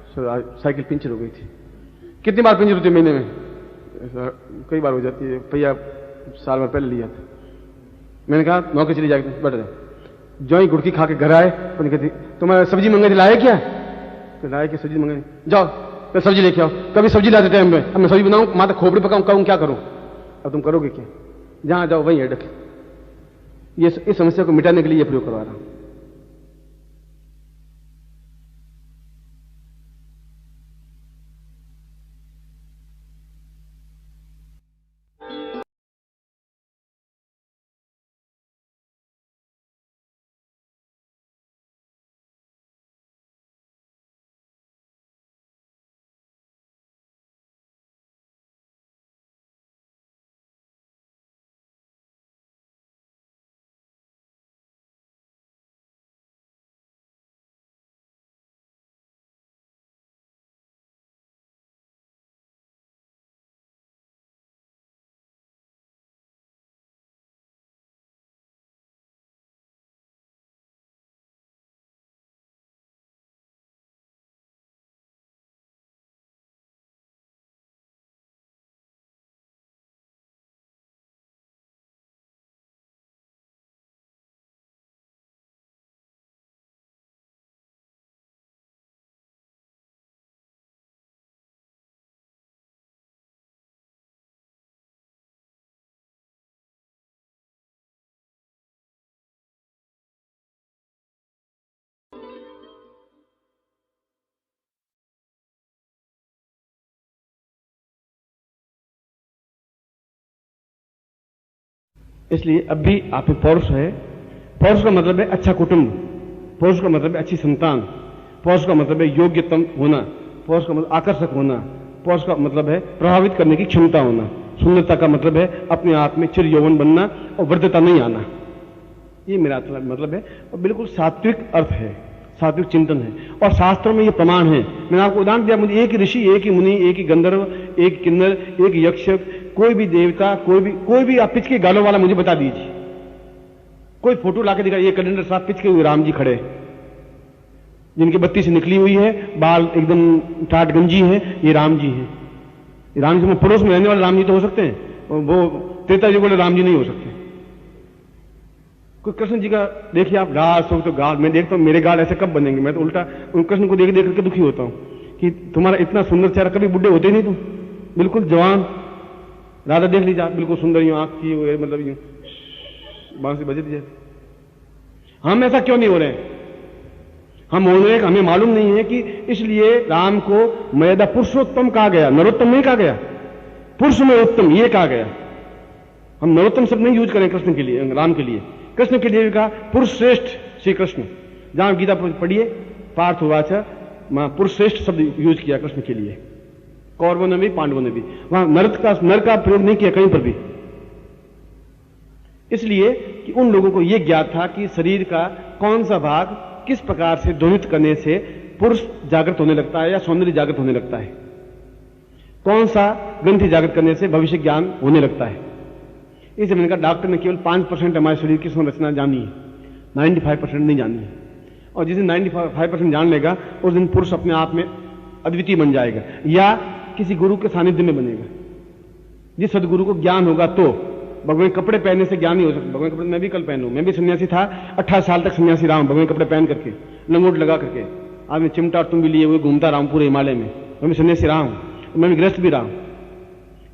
सर साइकिल पंचर हो गई थी। कितनी बार पंचर होती है महीने में? कई बार हो जाती है, पहिया साल भर पहले लिया था। मैंने कहा नौकरी चली जाएगी, बैठ जाए। जो ही गुड़की खा के घर आए तो कहती तुम्हारा सब्जी मंगाई लाया क्या? तो लाया क्या सब्जी मंगाई? जाओ तो सब्जी लेके आओ। कभी सब्जी ला देते हैं हमें, अब मैं सब्जी बनाऊं, माता खोपड़ी पकाऊं, कहूं क्या करूं? अब तुम करोगे क्या? जहां जाओ वहीं अटक। ये इस समस्या को मिटाने के लिए प्रयोग करवा रहा हूं। इसलिए अब भी आप में पौरुष है। पौरुष का मतलब है अच्छा कुटुंब, पौरुष का मतलब है अच्छी संतान, पौरुष का मतलब है योग्यतम होना, पौरुष का मतलब आकर्षक होना, पौरुष का मतलब है प्रभावित करने की क्षमता होना, सुंदरता का मतलब है अपने आप में चिर यौवन बनना और वृद्धता नहीं आना। ये मेरा मतलब है और बिल्कुल सात्विक अर्थ है, सात्विक चिंतन है। और शास्त्रों में ये प्रमाण है। मैंने आपको उदाहरण दिया, मुझे एक ही ऋषि, एक ही मुनि, एक ही गंधर्व, एक किन्नर, एक यक्ष, कोई भी देवता, कोई भी आप पिच के गालों वाला मुझे बता दीजिए। कोई फोटो लाके दिखा, ये कैलेंडर साहब पिच के हुए राम जी खड़े, जिनकी बत्ती से निकली हुई है, बाल एकदम टाट गंजी है, ये राम जी हैं। राम जी पड़ोस में रहने वाले राम जी तो हो सकते हैं, वो त्रेता जी बोले राम जी नहीं हो सकते। कोई कृष्ण जी का देखिए आप गाल सो तो गाल, मैं देखता हूं मेरे गाल ऐसे कब बनेंगे। मैं तो उल्टा उन कृष्ण को देख देख करके दुखी होता हूं कि तुम्हारा इतना सुंदर चेहरा, कभी बुढ़े होते नहीं तुम, बिल्कुल जवान। राधा देख लीजिए आप, बिल्कुल सुंदर यूं आंख की, मतलब यूं बांसुरी बजे दीजिए। हम ऐसा क्यों नहीं हो रहे हैं? हम हो रहे हैं, हमें मालूम नहीं है कि इसलिए राम को मर्यादा पुरुषोत्तम कहा गया, नरोत्तम नहीं कहा गया। पुरुष में उत्तम ये कहा गया। हम नरोत्तम शब्द नहीं यूज करें कृष्ण के लिए, राम के लिए। कृष्ण के लिए कहा पुरुष श्रेष्ठ श्री कृष्ण। जहां गीता पढ़िए, पार्थवाच, पुरुष श्रेष्ठ शब्द यूज किया कृष्ण के लिए। कौरवों ने भी, पांडवों ने भी। वहां नर का प्रयोग नहीं किया कहीं पर भी। इसलिए कि उन लोगों को यह ज्ञात था कि शरीर का कौन सा भाग किस प्रकार से ध्वनित करने से पुरुष जागृत होने लगता है या सौंदर्य जागृत होने लगता है, कौन सा ग्रंथि जागृत करने से भविष्य ज्ञान होने लगता है। इस मैंने कहा डॉक्टर ने केवल 5% हमारे शरीर की संरचना जानी है, 95% नहीं जानी है। और जिस दिन 95% जान लेगा उस दिन पुरुष अपने आप में अद्वितीय बन जाएगा या किसी गुरु के सानिध्य में बनेगा। जिस सदगुरु को ज्ञान होगा तो भगवान कपड़े पहनने से ज्ञान नहीं हो सकता। भगवान कपड़े मैं भी कल पहनूं, मैं भी सन्यासी था, 18 साल तक सन्यासी रहा हूं, भगवान कपड़े पहन करके, लंगोट लगा करके, आज मैं चिमटा और तुम भी लिए हुए घूमता रहा हूं पूरे हिमालय में। मैं भी सन्यासी रहा हूं, मैं भी गृहस्थ भी रहा हूं।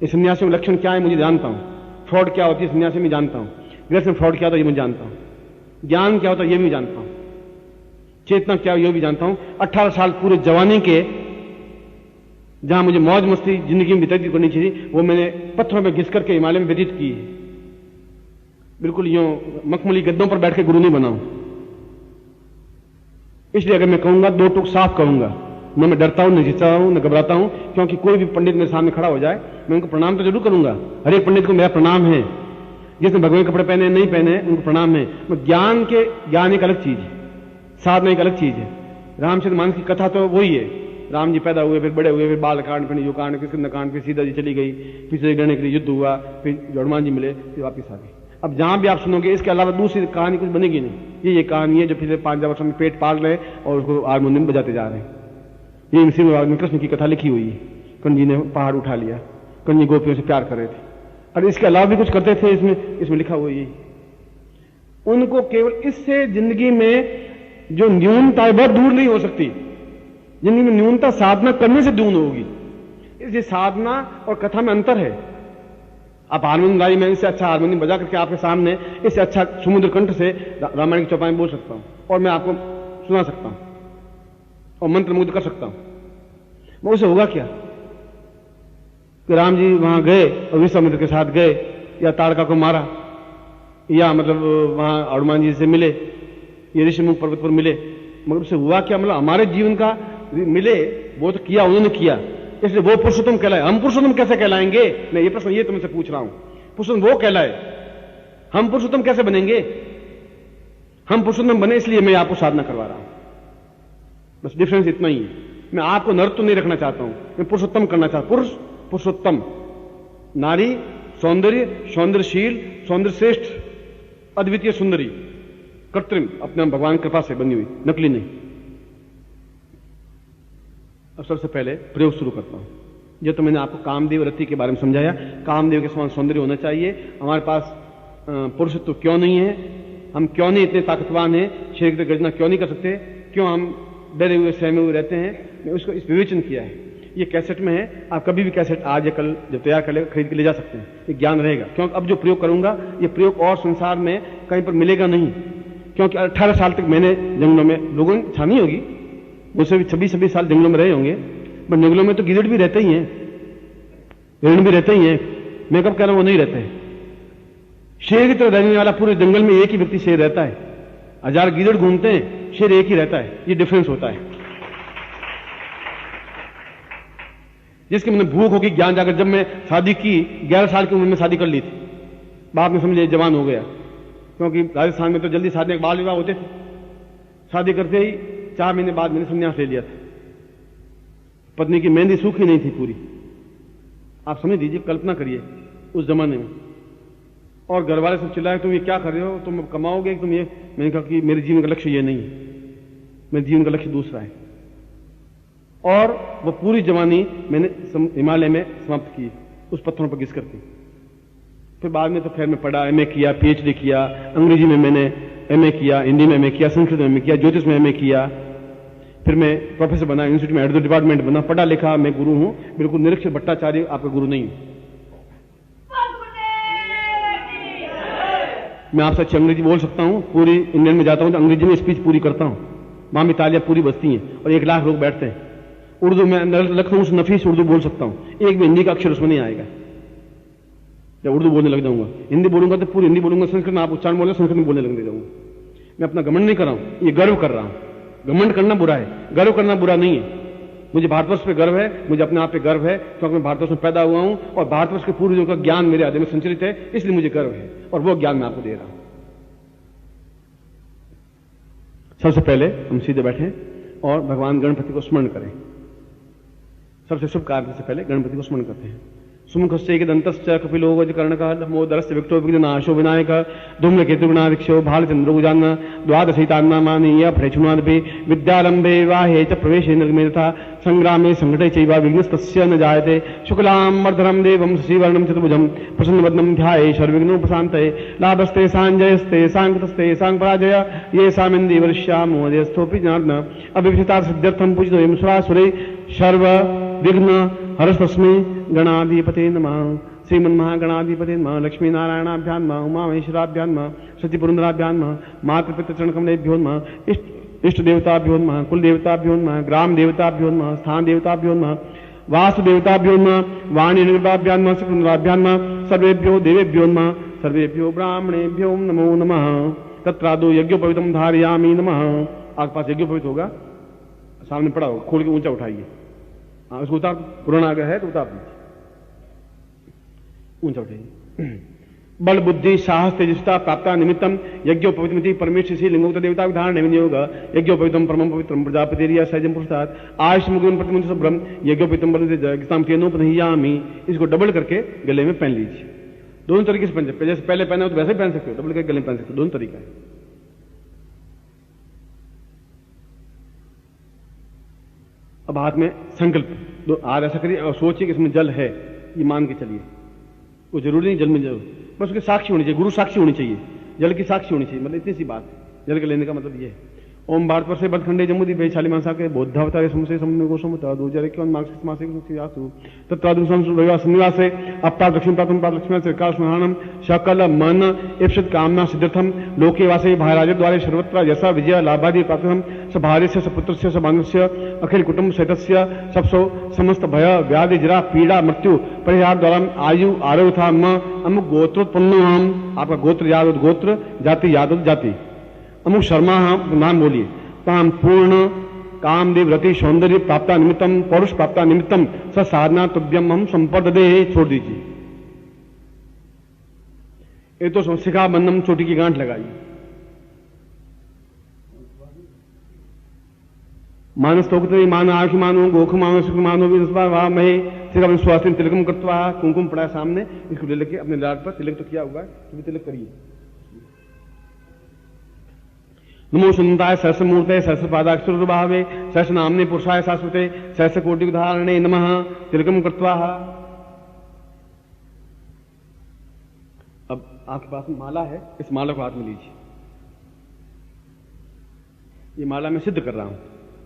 इस सन्यासी में लक्षण क्या है मुझे जानता हूं, फ्रॉड क्या होती है सन्यासी में जानता हूं, गृहस्थ में फ्रॉड क्या होता है ये मैं जानता हूं, ज्ञान क्या होता है ये भी जानता हूं, चेतना क्या ये भी जानता हूं। 18 साल पूरे जवानी के जहां मुझे मौज मस्ती जिंदगी में व्यतीत करनी चाहिए वो मैंने पत्थरों में घिस करके हिमालय में व्यतीत की है। बिल्कुल यूं मखमली गद्दों पर बैठ के गुरु नहीं बनाऊं। इसलिए अगर मैं कहूंगा दो टूक साफ कहूंगा, न मैं डरता हूं, न झिझकता हूं, न घबराता हूं, क्योंकि कोई भी पंडित मेरे सामने खड़ा हो जाए मैं उनको प्रणाम तो जरूर करूंगा। हर एक पंडित को मेरा प्रणाम है, जिसने भगवान कपड़े पहने नहीं पहने उनको प्रणाम है। ज्ञान एक अलग चीज है, साधना एक अलग चीज है। रामचंद्र मानस की कथा तो वही है, राम जी पैदा हुए, फिर बड़े हुए, फिर बाल कांड, फिर युकांड, फिर किन्नकांड, फिर सीता जी चली गई, फिर से लड़ने के लिए युद्ध हुआ, फिर हनुमान जी मिले, फिर वापिस आ गए। अब जहां भी आप सुनोगे इसके अलावा दूसरी कहानी कुछ बनेगी नहीं। ये कहानी है जो पिछले 5,000 वर्षों में पेट पाल रहे और उसको हारमोनियम बजाते जा रहे हैं। ये इसी में कृष्ण की कथा लिखी हुई है। कर्ण जी ने पहाड़ उठा लिया, कर्ण जी गोपियों से प्यार कर रहे थे, और इसके अलावा भी कुछ करते थे, इसमें लिखा हुआ है। उनको केवल इससे जिंदगी में जो न्यूनता है बहुत दूर नहीं हो सकती। जिंदगी में न्यूनता साधना करने से दूर होगी। इसलिए साधना और कथा में अंतर है। आप हारमोनियम गाई, मैं इससे अच्छा हारमोनियम बजा करके आपके सामने इससे अच्छा समुद्र कंठ से रामायण की चौपाई बोल सकता हूं और मैं आपको सुना सकता हूं और मंत्र मुग्ध कर सकता हूं। वो उसे होगा क्या कि राम जी वहां गए और विश्वामित्र के साथ गए या ताड़का को मारा या मतलब वहां हनुमान जी से मिले, ये ऋषिमुख पर्वत पर मिले, मगर उससे हुआ क्या? मतलब हमारे जीवन का मिले वो तो किया, उन्होंने किया, इसलिए वो पुरुषोत्तम कहलाए। हम पुरुषोत्तम कैसे कहलाएंगे? मैं ये प्रश्न ये तुमसे पूछ रहा हूं। पुरुषोत्तम वो कहलाए, हम पुरुषोत्तम कैसे बनेंगे? हम पुरुषोत्तम बने इसलिए मैं आपको साधना करवा रहा हूं, बस डिफरेंस इतना ही है। मैं आपको नर तो नहीं रखना चाहता हूं, मैं पुरुषोत्तम करना चाहता हूं। पुरुष पुरुषोत्तम, नारी सौंदर्य, सौंदर्यशील, सौंदर्य श्रेष्ठ, अद्वितीय सुंदरी, कृत्रिम, अपने भगवान कृपा से बनी हुई, नकली नहीं। अब सबसे पहले प्रयोग शुरू करता हूं। जो तो मैंने आपको कामदेव रति के बारे में समझाया, कामदेव के समान सौंदर्य होना चाहिए। हमारे पास पुरुषत्व क्यों नहीं है? हम क्यों नहीं इतने ताकतवान हैं? शरीर की गर्जना क्यों नहीं कर सकते? क्यों हम डरे हुए सहमे हुए रहते हैं? मैं उसको इस विवेचन किया है। ये कैसेट में है, आप कभी भी कैसेट आज या कल जब तैयार कर लेगा खरीद के ले जा सकते हैं, ये ज्ञान रहेगा। क्योंकि अब जो प्रयोग करूंगा ये प्रयोग और संसार में कहीं पर मिलेगा नहीं, क्योंकि 18 साल तक मैंने जंगलों में, लोगों की इच्छा नहीं होगी, मुझसे भी 26 साल जंगलों में रहे होंगे, पर जंगलों में तो गिदड़ भी रहते ही हैं, हिरण भी रहते ही हैं। मैं कब कह रहा हूं वो नहीं रहते हैं। शेर की तरह रहने वाला पूरे जंगल में एक ही व्यक्ति शेर रहता है, 1000 गिदड़ घूमते हैं, शेर एक ही रहता है। ये डिफरेंस होता है। जिसके मैंने भूख होगी ज्ञान जाकर, जब मैं शादी की 11 साल की उम्र में शादी कर ली थी, बाप ने समझे जवान हो गया, क्योंकि राजस्थान में तो जल्दी शादी बाल विवाह होते थे। शादी करते ही 4 महीने बाद मैंने संन्यास ले लिया था। पत्नी की मेहंदी सूखी नहीं थी पूरी, आप समझ लीजिए, कल्पना करिए उस जमाने में। और घर वाले सब चिल्लाए तुम ये क्या कर रहे हो, तुम कमाओगे तुम ये। मैंने कहा कि मेरे जीवन का लक्ष्य ये नहीं है, मेरे जीवन का लक्ष्य दूसरा है। और वो पूरी जवानी मैंने हिमालय में समाप्त की उस पत्थरों पर घिस करके। फिर बाद में तो खैर मैं पढ़ा, एमए किया, पीएचडी किया, अंग्रेजी में मैंने एमए किया, हिंदी में एमए किया, संस्कृत में एमए किया, ज्योतिष में एमए किया। फिर मैं प्रोफेसर बना, इंस्टीट्यूट में हेड डिपार्टमेंट बना, पढ़ा लिखा, मैं गुरु हूं, बिल्कुल निरीक्षर भट्टाचार्य आपका गुरु नहीं हूं। मैं आपसे अच्छी अंग्रेजी बोल सकता हूं, पूरी इंडियन में जाता हूं तो अंग्रेजी में स्पीच पूरी करता हूं, वहां भी तालियां पूरी बजती हैं और 1 लाख लोग बैठते हैं। उर्दू में लखनऊ से नफीस उर्दू बोल सकता हूं, एक भी हिंदी का अक्षर उसमें नहीं आएगा। जब उर्दू बोलने लग जाऊंगा, हिंदी बोलूंगा तो पूरी हिंदी बोलूंगा, संस्कृत में आप उच्चारण बोले संस्कृत में बोलने लग जाऊंगा। मैं अपना घमंड नहीं कर रहा हूं, ये गर्व कर रहा हूं। घमंड करना बुरा है, गर्व करना बुरा नहीं है। मुझे भारतवर्ष पे गर्व है, मुझे अपने आप पे गर्व है, क्योंकि मैं भारतवर्ष में पैदा हुआ हूं और भारतवर्ष के पूर्वजों का ज्ञान मेरे हृदय में संचरित है, इसलिए मुझे गर्व है और वो ज्ञान मैं आपको दे रहा हूं। सबसे पहले हम सीधे बैठें और भगवान गणपति को स्मरण करें। सबसे शुभ कार्य से पहले गणपति को स्मरण करते हैं। सुमुखस्य दंतश्च कपिलो वज्रकर्णकः लंबोदरस्य विक्टो विघ्ननाशो विनायकः धूम्रकेतुगुणाधिक्षो भालचन्द्रगुजान्न द्वादशैतान्नामानीय फलेक्षुणादपि विद्यारम्भे वाहे च प्रवेशे निर्मे तथा संग्रामे संकटे चैव विघ्नस्तस्य न जायते। शुक्लां वर्धनं देवं शशिवर्णं चतुर्भुजं प्रसन्नवदनं ध्याये सर्वविघ्नोपशान्तये। लाभस्ते साञ्जयस्ते साङ्कृतस्ते साङ्पराजय ये सामिन्दी वर्ष्या मोदयस्थोऽपि जनार्दन। अभिषिता सिद्ध्यर्थं पूजितो यं सुरासुरे सर्व विघ्न हरस्तस्मै गणाधिपते नमः। श्रीमन्महागणाधिपते नमः। लक्ष्मी नारायणाभ्यां नमः। उमा महेश्वराभ्यां नमः। सतीपुरंदराभ्यां नमः। मातृपितृचरणकमलेभ्यो नमः। इष्ट देवताभ्यो नमः। कुल देवताभ्यो नमः। ग्राम देवताभ्यो नमः। स्थान देवताभ्यो नमः। वास्तु देवताभ्यो नमः। वाणी निर्गताभ्यां नमः। सुपुरंदराभ्यां नमः। सर्वेभ्यो देवेभ्यो नमः। सर्वेभ्यो ब्राह्मणेभ्यो नमो नमः। तत्रादो यज्ञोपवीतं धारयामि नमः। आपके पास यज्ञोपवीत होगा, सामने पड़ा होगा, खोल के ऊंचा उठाइए। उसको उतार, पुराना आगे है तो उतार दीजिए, ऊंचा उठाइए। बल बुद्धि साहस तेजस्ता प्राप्ता निमित्तम यज्ञोपवीतमिति परमेश्वर श्री लिंगोक्त देवता विधान नियोग यज्ञोपवीतम परमं पवित्रम प्रजापतिरिया सहजम पुरुषात् आयुष मुगुण प्रतिमुंज सुब्रह्म यज्ञोपवीतम बलम केनोपनहियामि। इसको डबल करके गले में पहन लीजिए। दोनों तरीके से पहन सकते, जैसे पहले पहना हो तो वैसे ही पहन सकते हो, डबल करके गले में पहन सकते हो, दोनों तरीका है। अब हाथ में संकल्प हाथ ऐसा करिए और सोचिए कि इसमें जल है, ये मान के चलिए। वो जरूरी नहीं जल में जल, बस उसके साक्षी होनी चाहिए, गुरु साक्षी होनी चाहिए, जल की साक्षी होनी चाहिए, मतलब इतनी सी बात है। जल के लेने का मतलब ये है। ओम भारत पर से बदखंडे जम्मूदी बेचाली मानसा के बौद्धावतारे समसे समन्वय को समता दो जरे क्यों मार्क्सिस्ट मासिक सुयासु तत्वादुसं सुभवा संनिवासे अपा दक्षिण प्रातम पाद लक्ष्मण सरकार स्मरणम सकल मन इप्सित कामना सिद्धर्थम लोके वासे भाराज द्वारे सर्वत्र यसा विजय लाभादि प्राप्तम सभार्यस्य सपुत्रस्य सबान्धस्य अखिल कुटुंब सहितस्य सबसो समस्त भय व्याधि जरा पीड़ा मृत्यु परिहार द्वारा आयु आरोग्य था अमुक गोत्रोत्पन्नो हम। आपका गोत्र यादव गोत्र, जाति यादव जाति, अमुक शर्मा हम नाम बोलिए। ताम पूर्ण कामदेव रति सौंदर्य प्राप्ता निमित्तम पौरुष प्राप्ता निमित्तम स साधना तुभ्यम हम संपदे। छोड़ दीजिए, ये तो शिखा बंधम चोटी की गांठ लगाइए। मानस तोकते मान आशु मानो गोख मानो सुख मानो वाह महे शिखा स्वास्थ्य तिलकम करता कुमकुम पड़ा सामने, इसको ले लेके अपने लाट पर तिलक तो किया हुआ है, तो तिलक करिए। नमो सुनताय सहस मूर्ते सहस पादाक्षर भावे सहस नामने पुरुषाय शाश्वते सहस कोटि उदाहरणे नमः। तिलकम कृत्वा। अब आपके पास माला है, इस माला को हाथ में लीजिए। ये माला मैं सिद्ध कर रहा हूं,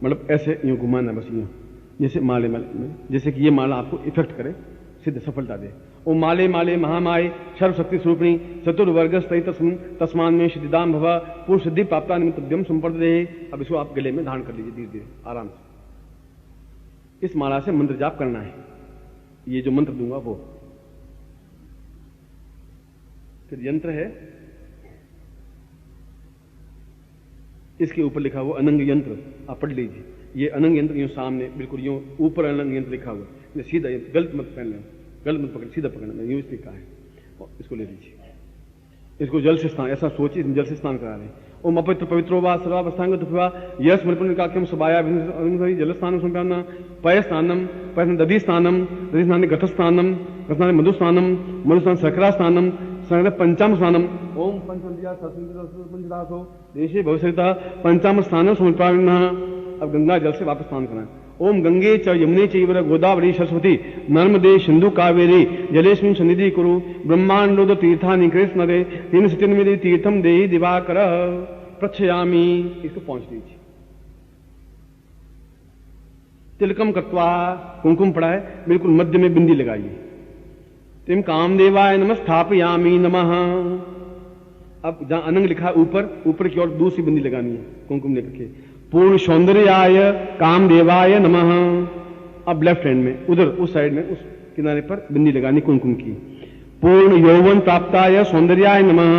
मतलब ऐसे यूं घुमाना बस यूं, जैसे माले में, जैसे कि ये माला आपको इफेक्ट करे, सिद्ध सफलता दे। ओ माले माले महामाय सर्वशक्ति स्वरूपिणी चतुर्वर्ग तस्मान में सिद्धिदाम भव पूर्ण सिद्धि प्राप्ता निमित्तभ्यम संपर्दे। अब इसको आप गले में धारण कर लीजिए धीरे धीरे आराम से। इस माला से मंत्र जाप करना है, ये जो मंत्र दूंगा वो। फिर यंत्र है, इसके ऊपर लिखा हुआ अनंग यंत्र, आप पढ़ लीजिए। ये अनंग यंत्र यूं सामने बिल्कुल यूं ऊपर अनंग यंत्र लिखा हुआ, सीधा गलत मत पहन लें, गलत मत पकड़, सीधा पकड़ना, यूं इस लिखा है। इसको ले लीजिए, इसको जल से स्नान, ऐसा सोचिए जल से स्नान करा रहे। ओम अपवित्र पवित्रो वा सर्वावस्थांग तुफवा यस मणिपुर काक्यम सबाया जल स्नान संप्याना पय स्नानम पय दधि स्नानम दधि स्नान घट स्नानम घट स्नान मधु स्नानम मधु स्नान सकरा स्नानम सकरा पंचाम स्नानम। ओम पंचंदिया पंचदासो देशे भविष्यता पंचाम स्नानम समर्पयामः। अब गंगा जल से वापस स्नान करना। ओम गंगे च यमुने चैव गोदावरी सरस्वती नर्मदे सिंधु कावेरी जलेस्मिन् सन्निधि कुरु ब्रह्मांडोद तीर्थानि कृष्णदे तीन सत्यन्मिदे तीर्थम देहि दिवाकर प्रच्छयामि। इसको पहुंच दीजिए। तिलकम कृत्वा, कुमकुम पड़ा है, बिल्कुल मध्य में बिंदी लगाइए। तिम कामदेवाय नमः स्थापयामि नमः। अब जहां अनंग लिखा ऊपर, ऊपर की ओर दूसरी बिंदी लगानी है कुमकुम लेकर के। पूर्ण सौंदर्याय कामदेवाय नमः। अब लेफ्ट हैंड में उधर उस साइड में उस किनारे पर बिंदी लगानी कुमकुम की। पूर्ण यौवन प्राप्ताय सौंदर्याय नमः।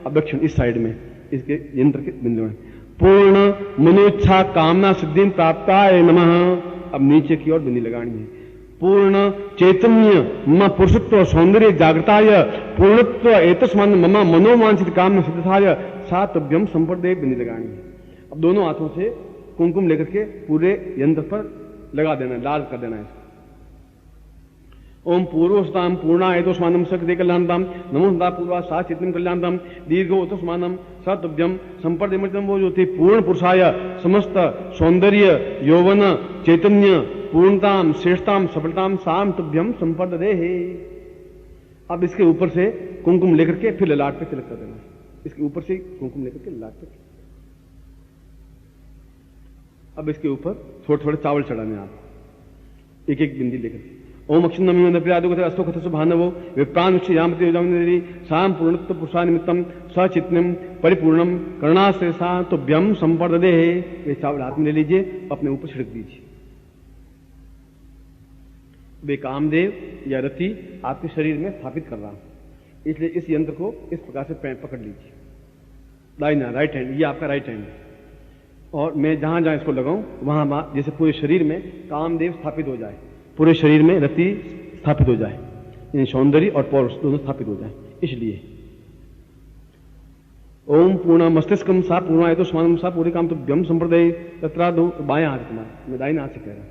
अब दक्षिण इस साइड में इसके यंत्र के बिंदु में। पूर्ण मनोच्छा कामना सिद्धि प्राप्ताय नमः। अब नीचे की ओर बिंदी लगानी है। पूर्ण चैतन्य मम पुरुषत्व सौंदर्य जागृताय पूर्णत्व एतस्मान मम मनोवांछित काम सिद्धाय सातभ्यम संप्रदे बिंदी लगानी है। अब दोनों हाथों से कुमकुम लेकर के पूरे यंत्र पर लगा देना, लाल कर देना है। ओम पूर्वस्ताम पूर्णायतोस्मानम सकते कल्याणताम नमोस्ता पूर्वा सा चित्तम कल्याणताम दीर्घोतस्मानम सतभ्यम संपर्दमृतम। वो जो थे पूर्ण पुरुषाय समस्त सौंदर्य यौवन चैतन्य पूर्णताम श्रेष्ठताम सफलताम साम तुभ्यम संपर्दे है। अब इसके ऊपर से कुमकुम लेकर के फिर ललाट पे तिलक कर देना। इसके ऊपर से कुमकुम लेकर के ललाट पे। अब इसके ऊपर थोड़े थोड़े चावल चढ़ाने आप एक एक बिंदी लेकर। ओम अक्षिण नमी प्रियादो अस्तो कथ भानवो विप्राण यामती साम पूर्णत्व पुरुषा निमित्तम सचित्नम परिपूर्णम कर्णाश्रेषा तुभ्यम संपर्दे है। ये चावल हाथ में ले लीजिए, अपने ऊपर छिड़क दीजिए। वे कामदेव या रति आपके शरीर में स्थापित कर रहा हूं, इसलिए इस यंत्र को इस प्रकार से पकड़ लीजिए। दाहिना राइट हैंड, ये आपका राइट हैंड है। और मैं जहां जहां इसको लगाऊं वहां जैसे पूरे शरीर में कामदेव स्थापित हो जाए, पूरे शरीर में रति स्थापित हो जाए, यानी सौंदर्य और पौरुष दोनों स्थापित हो जाए। इसलिए ओम पूर्ण मस्तिष्कम सा पूर्ण आयतो स्वानम सा पूरे काम तो व्यम संप्रदाय तत्रा दो बाएं हाथ तुम्हारा, मैं दाहिने हाथ से कह रहा हूं।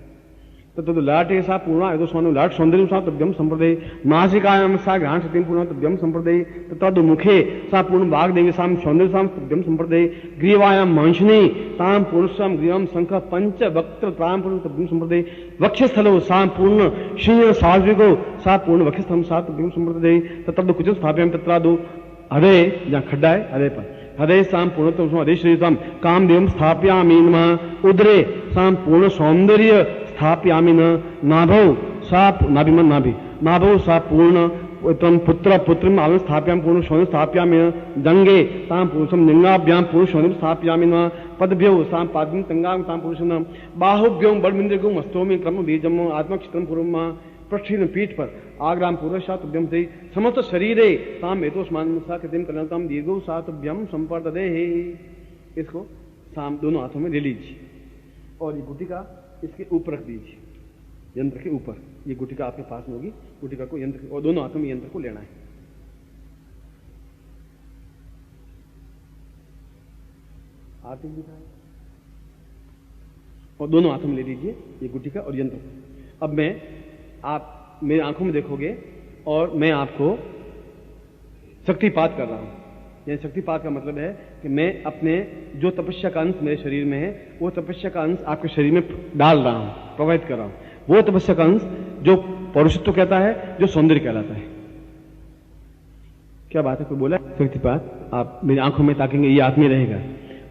तो लाट सा पूर्ण आयतो स्वानम लाट सौंदर्य सा तभ्यम संप्रदाय नासिकायाम सा घ्राण शक्ति पूर्ण तभ्यम संप्रदाय तथा दो मुखे सा पूर्ण भाग देवी साम सौंदर्य साम तभ्यम संप्रदाय ग्रीवायाम मंशनी ताम पुरुषम ग्रीवम शंख पंच वक्त्र ताम पूर्ण तभ्यम संप्रदाय वक्षस्थलो साम पूर्ण श्रीय सात्विको सा पूर्ण वक्षस्थम सा तभ्यम संप्रदाय तथा दो कुछ स्थाप्यम तथा दो हृदय जहां खड्डा है हृदय पर हृदय साम पूर्णत्व हृदय श्री साम कामदेव स्थाप्यामी नमः उदरे साम पूर्ण सौंदर्य स्थाप्यामि नाभौ सा नाभिमन नाभि नाभौ सा पूर्ण पुत्र पुत्रम आवन स्थाप्याम पूर्ण सौंदर्य स्थाप्यामि जंगे ताम पुरुषम लिंगाभ्याम पूर्ण सौंदर्य स्थाप्यामि न पदभ्यो साम पादम तंगाम ताम पुरुषम बाहुभ्यो बलमिंद्रियो मस्तोमि क्रम बीजम आत्मक्षित्रम पूर्वम पृष्ठीन पीठ पर आग्राम पूर्वशातभ्यम से समस्त शरीरे ताम एतोस्मान सा कृतिम कल्याणताम दीर्घो सातभ्यम संपर्दे है। इसको साम दोनों हाथों में ले लीजिए और ये गुटिका इसके ऊपर रख दीजिए, यंत्र के ऊपर। ये गुटिका आपके पास में होगी, गुटिका को यंत्र और दोनों हाथों में यंत्र को लेना है। हाथ दिखाएं और दोनों हाथों में ले लीजिए ये गुटिका और यंत्र। अब आप मेरी आंखों में देखोगे और मैं आपको शक्तिपात कर रहा हूं। यह शक्तिपात का मतलब है कि मैं अपने जो तपस्या का अंश मेरे शरीर में है वो तपस्या का अंश आपके शरीर में डाल रहा हूं, प्रवाहित कर रहा हूं। वो तपस्या का अंश जो पौरुषत्व कहता है, जो सौंदर्य कहलाता है। क्या बात है, कोई बोला? शक्तिपात आप मेरी आंखों में ताकेंगे, ये हाथ में रहेगा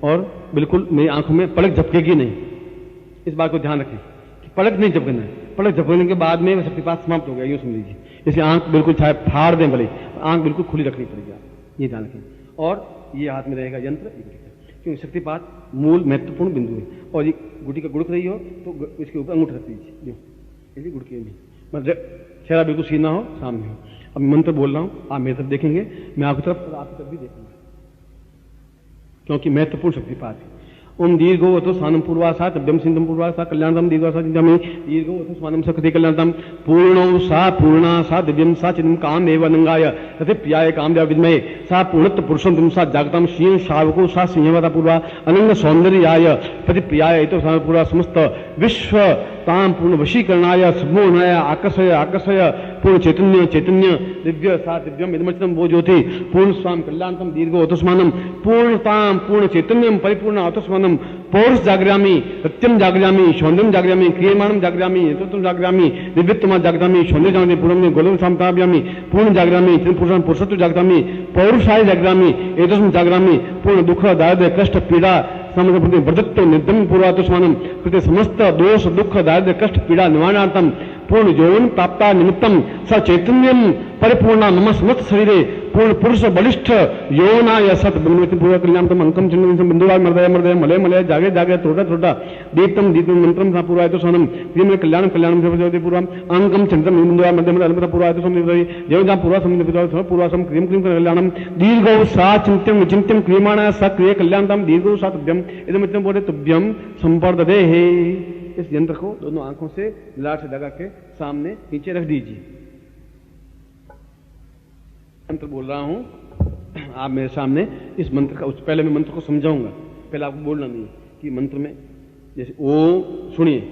और बिल्कुल मेरी आंखों में पलक झपकेगी नहीं। इस बात को ध्यान रखें कि पलक नहीं झपकना है। पलक झपकने के बाद में शक्तिपात समाप्त हो गया, यूं समझ लीजिए। इसलिए आंख बिल्कुल चाहे फाड़ दें भले, आंख बिल्कुल खुली रखनी पड़ेगी, ये ध्यान रखें। और ये हाथ में रहेगा यंत्र, क्योंकि शक्तिपात मूल महत्वपूर्ण बिंदु है। और ये गुटिका गुड़क रही हो तो इसके ऊपर अंगूठा रख दीजिए, इसलिए गुड़के नहीं, मतलब चेहरा बिल्कुल सीधा हो, सामने हो। अब मंत्र बोल रहा हूं, आप मेरी तरफ देखेंगे, मैं आपकी तरफ और आपकी तरफ भी देखूंगा, क्योंकि महत्वपूर्ण शक्तिपात है। ओम दीर्घो अतो स्वानम पूर्वासा तभ्यम सिंधम पूर्वासा कल्याणतम दीर्घासा चिंतामि दीर्घो अतो स्वानम सकते कल्याणतम पूर्णो सा पूर्णा सा दिव्यम सा चिन्म काम एव अनंगाय तथे प्रियाय कामदेव विद्महे सा पूर्णत्व पुरुषम तुम सा जागतम श्रीय शावको सा सिंहवता पूर्वा अनंग सौंदर्याय प्रति प्रियाय तो पूर्वा समस्त विश्व ताम पूर्ण वशीकरणाय सुमोहनाय आकर्षय आकर्षय पूर्ण चैतन्य चैतन्य दिव्य सा दिव्यम इदमचनम वो ज्योति पूर्ण स्वाम कल्याणतम दीर्घो अतस्मानम पूर्णताम पूर्ण चैतन्यम परिपूर्ण अतस्मानम पौरुष जागृयामि सत्यम जागृयामि सौंदर्यम जागृयामि क्रियमाणम जागृयामि यतोत्तम जागृयामि दिव्यत्वम जागृयामि सौंदर्य जागृयामि पूर्णम गोलम सामताभ्यामि पूर्ण जागृयामि पुरुषम पुरुषत्व जागृयामि पौरुषाय जागृयामि एतस्मिन् जागृयामि पूर्ण दुख दारिद्र्य कष्ट पीड़ा समृद्धि वर्धत्व निर्दम पूर्वात्मानम कृते समस्त दोष दुख दारिद्र्य कष्ट पीड़ा निवारणार्थम पूर्ण यौवन प्राप्ता निमित्तम स चैतन्यम परिपूर्ण मम समस्त शरीरे पूर्ण पुरुष बलिष्ठ यौवनाय सत ब्रह्मति पूर्व कल्याणतम अंकम चिन्ह बिंदुवाय मर्दय मर्दय मलय मलय जागे जागे त्रोटा त्रोटा दीप्तम दीप्तम मंत्रम सा पूर्वायतो सोनम प्रियम कल्याण कल्याणम सर्वजोति पूर्वम अंकम चिन्हतम बिंदुवाय मर्दय मर्दय अलमता पूर्वायतो सोनम जय जहां पूर्वा समिति पूर्वासम क्रीम क्रीम कल्याणम दीर्घौ सा चिंत्यम विचिंत्यम क्रियमाणाय स क्रिय कल्याणतम दीर्घौ सा तुभ्यम इदमित्यम बोले तुभ्यम संपर्ददे हे। इस यंत्र को दोनों आंखों से लाट से लगा के सामने नीचे रख दीजिए। मंत्र बोल रहा हूं, आप मेरे सामने इस मंत्र का, पहले मैं मंत्र को समझाऊंगा, पहले आपको बोलना नहीं कि मंत्र में जैसे ओम, सुनिए,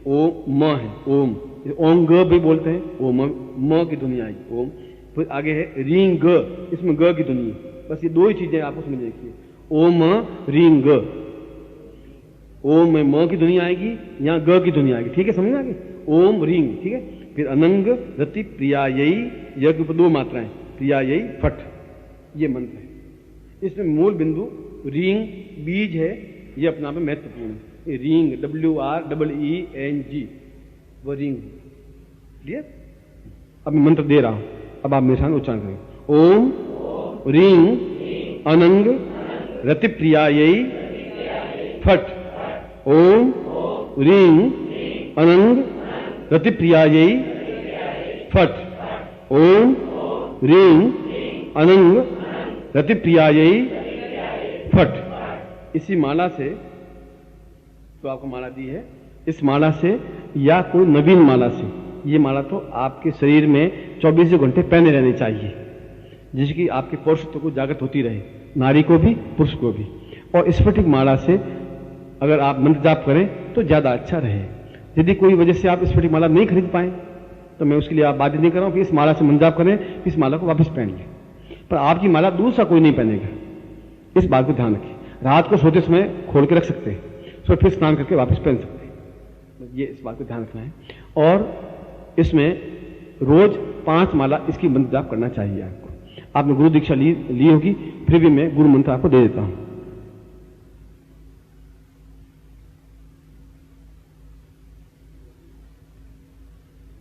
ओम म है, ओम, ओम ग भी बोलते हैं, ओम म की ध्वनि आएगी, ओम। फिर आगे है रींग ग, इसमें ग की ध्वनि है। बस ये दो ही चीजें आपको समझ रखिए, ओम रींग ग। ओम में म की ध्वनि आएगी, यहाँ ग की ध्वनि आएगी, ठीक है, समझ में आ गई, ओम रींग, ठीक है। फिर अनंग रति प्रियायई, यह के ऊपर दो मात्राएं, प्रियायई फट, ये मंत्र है। इसमें मूल बिंदु रींग बीज है, ये अपने आप में महत्वपूर्ण है। रींग WREENG, वो रिंग, क्लियर। अब मैं मंत्र दे रहा हूं, अब आप मेरे साथ उच्चारण करें। ओम रींग अनंग रति प्रियायई फट। ओम रींग अनंग रति प्रियायई फट। ओम रींग अनंग रति प्रियायई फट। इसी माला से, तो आपको माला दी है, इस माला से या कोई नवीन माला से, ये माला तो आपके शरीर में 24 घंटे पहने रहनी चाहिए, जिसकी आपके पौरुषत्व को जागृत होती रहे, नारी को भी पुरुष को भी। और स्फटिक माला से अगर आप मंत्र जाप करें तो ज्यादा अच्छा रहे। यदि कोई वजह से आप स्फटिक माला नहीं खरीद पाए तो मैं उसके लिए आप बाध्य नहीं कर रहा हूं कि इस माला से मंत्र जाप करें, इस माला को वापस पहन लें, पर आपकी माला दूसरा कोई नहीं पहनेगा, इस बात को ध्यान रखिए। रात को सोते समय खोल के रख सकते हैं, तो फिर स्नान करके वापस पहन सकते हैं, ये इस बात को ध्यान रखना है। और इसमें रोज 5 माला इसकी मंत्र जाप करना चाहिए आपको। आपने गुरु दीक्षा ली होगी, फिर भी मैं गुरु मंत्र आपको दे देता हूं।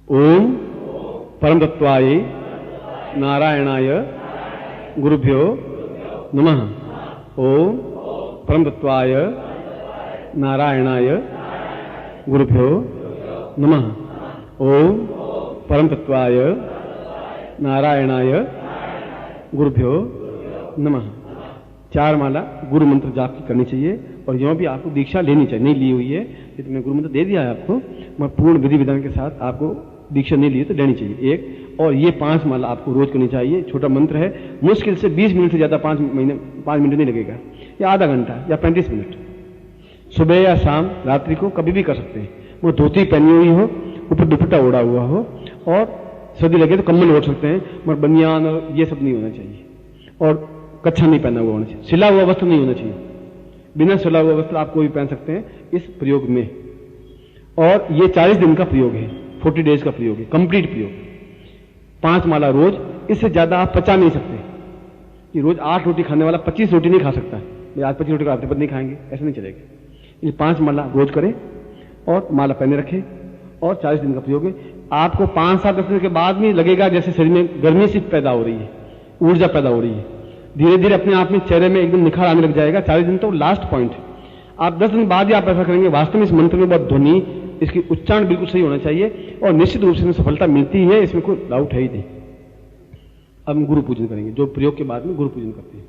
ओम परम तत्वाय नारायणाय गुरुभ्यो नमः। ओम परम तत्वाय नारायणाय गुरुभ्यो नमः। ओम परम तत्वाय नारायणाय गुरुभ्यो नमः। 4 माला गुरु मंत्र जाप की करनी चाहिए, और यहां भी आपको दीक्षा लेनी चाहिए, नहीं ली हुई है, ये तो मैं गुरु मंत्र दे दिया है आपको, मैं पूर्ण विधि विधान के साथ आपको दीक्षा नहीं ली तो लेनी चाहिए एक। और ये 5 माला आपको रोज करनी चाहिए। छोटा मंत्र है, मुश्किल से 20 मिनट से ज्यादा 5 मिनट नहीं लगेगा, या आधा घंटा या 35 मिनट, सुबह या शाम, रात्रि को कभी भी कर सकते हैं। वो धोती पहनी हुई हो, ऊपर दुपट्टा ओढ़ा हुआ हो, और सर्दी लगे तो कम्बल ओढ़ सकते हैं, मगर बनियान और ये सब नहीं होना चाहिए, और कच्छा नहीं पहना हुआ होना चाहिए, सिला हुआ वस्त्र नहीं होना चाहिए। बिना सिला हुआ वस्त्र आप कोई भी पहन सकते हैं इस प्रयोग में। और ये 40 दिन का प्रयोग है, 40 डेज का प्रयोग है, कंप्लीट प्रयोग। 5 माला रोज, इससे ज्यादा आप पचा नहीं सकते कि रोज 8 रोटी खाने वाला 25 रोटी नहीं खा सकता, आज 25 रोटी खाते पर नहीं खाएंगे, ऐसा नहीं चलेगा। ये 5 माला रोज करें और माला पहने रखें, और 40 दिन का प्रयोग है। आपको 5-7 दिन के बाद में लगेगा जैसे शरीर में गर्मी सी पैदा हो रही है, ऊर्जा पैदा हो रही है, धीरे धीरे अपने आप में चेहरे में एकदम निखार आने लग जाएगा। 40 दिन तो लास्ट पॉइंट है। आप 10 दिन बाद ही आप ऐसा करेंगे। वास्तव में इस मंत्र में बहुत ध्वनि, इसकी उच्चारण बिल्कुल सही होना चाहिए, और निश्चित रूप से सफलता मिलती है, इसमें कोई डाउट है ही नहीं। अब हम गुरु पूजन करेंगे, जो प्रयोग के बाद में गुरु पूजन करते हैं।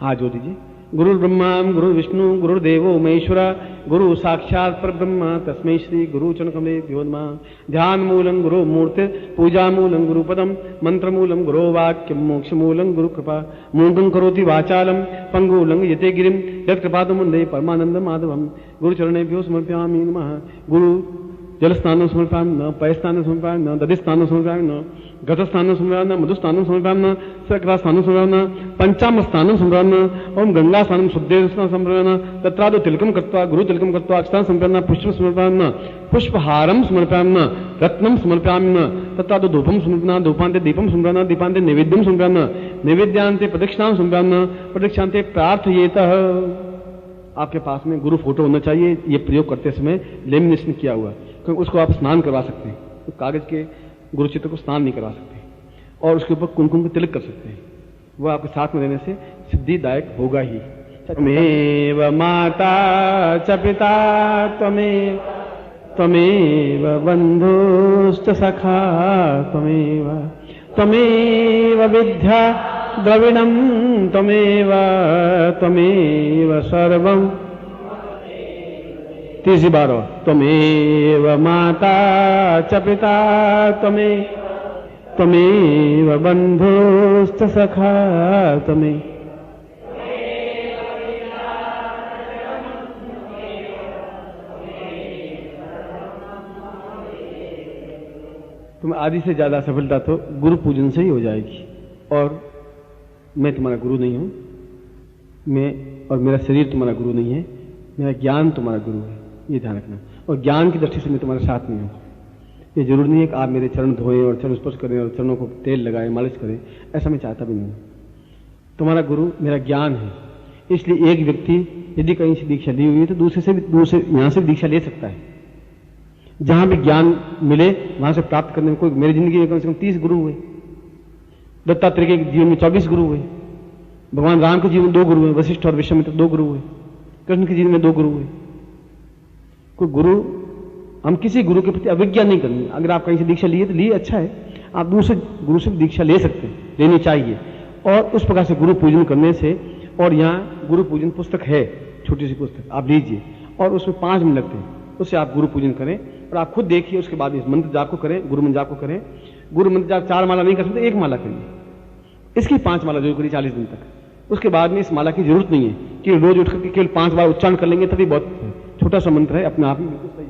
हाथ जोड़ दीजिए। गुरु ब्रह्मा गुरु विष्णु गुरुदेवो महेश्वरा गुरु साक्षात परब्रह्म तस्मै श्री गुरु चरणकमलेभ्यो नमः। ध्यान मूलं गुरु मूर्ति पूजा मूलं गुरु पदम मंत्र मूलं गुरु वाक्यम मोक्ष मूलं गुरु कृपा मूंगं करोति वाचालं पंगुलं यते गिरिं यत्कृपातमुंदे परमानंद माधवम। गुरु चरणेभ्यो समर्पयामि नमः। गुरु जलस्नानं समर्पयामि न, पयस्नानं समर्पयामि न, दधिस्नानं समर्पयामि न, घटस्नानं समर्पयामि न, मधुस्नानं समर्पयामि न, सकरास्नानं समर्पयामि न, पंचामृतस्नानं समर्पयामि न, ओम गंगास्नानं शुद्धेस्नानं समर्पयामि न, तत्रादौ तिलकं कृत्वा गुरु तिलकं कृत्वा अक्षतां समर्पयामि न, पुष्पं समर्पयामि न, पुष्पहारं समर्पयामि न, रत्नं समर्पयामि न, तत्रादौ धूपं समर्पयामि न, धूपान्ते दीपं समर्पयामि न, दीपान्ते नैवेद्यं समर्पयामि न, नैवेद्यान्ते प्रदक्षिणां समर्पयामि न, प्रदक्षिणान्ते प्रार्थयेतः। आपके पास में गुरु फोटो होना चाहिए, ये प्रयोग करते समय लेमिनेशन किया हुआ, क्योंकि उसको आप स्नान करवा सकते हैं। तो कागज के गुरु चित्र को स्नान नहीं करवा सकते, और उसके ऊपर कुमकुम को तिलक कर सकते हैं। वो आपके साथ में रहने से सिद्धिदायक होगा ही। त्वमेव माता च पिता त्वमेव, त्वमेव बन्धुश्च सखा त्वमेव, त्वमेव विद्या द्रविणं त्वमेव, त्वमेव सर्वं तीसरी बार और त्वमेव माता च पिता त्वमेव बंधुश्च सखा त्वमेव। तुम्हें आदि से ज्यादा सफलता तो गुरु पूजन से ही हो जाएगी। और मैं तुम्हारा गुरु नहीं हूं, मैं और मेरा शरीर तुम्हारा गुरु नहीं है, मेरा ज्ञान तुम्हारा गुरु है, ये ध्यान रखना। और ज्ञान की दृष्टि से मैं तुम्हारे साथ नहीं हूं। ये जरूरी नहीं है कि आप मेरे चरण धोएं और चरण स्पर्श करें और चरणों को तेल लगाएं, मालिश करें, ऐसा मैं चाहता भी नहीं। तुम्हारा गुरु मेरा ज्ञान है। इसलिए एक व्यक्ति यदि कहीं से दीक्षा ली हुई है तो दूसरे यहां से भी दीक्षा ले सकता है। जहां भी ज्ञान मिले वहां से प्राप्त करने में कोई, मेरी जिंदगी में कम से कम 30 गुरु हुए, दत्तात्रेय के जीवन में 24 गुरु हुए, भगवान राम के जीवन में 2 गुरु हुए, वशिष्ठ और विश्वामित्र 2 गुरु हुए, कृष्ण के जीवन में 2 गुरु हुए। कोई गुरु, हम किसी गुरु के प्रति अवज्ञा नहीं करनी। अगर आप कहीं से दीक्षा लिए तो लिए, अच्छा है, आप दूसरे गुरु से दीक्षा ले सकते हैं, लेनी चाहिए। और उस प्रकार से गुरु पूजन करने से, और यहाँ गुरु पूजन पुस्तक है, छोटी सी पुस्तक आप लीजिए और उसमें 5 मिनट लगते हैं, उससे आप गुरु पूजन करें और आप खुद देखिए। उसके बाद इस मंत्र जाप को करें, गुरु मंत्र जाप को करें। गुरु मंत्र जाप 4 माला नहीं कर सकते, 1 माला करिए। इसकी 5 माला जरूर करिए 40 दिन तक। उसके बाद में इस माला की जरूरत नहीं है कि रोज उठ करके केवल 5 बार उच्चारण कर लेंगे, तभी बहुत छोटा सा मंत्र है, अपने आप में बिल्कुल सही।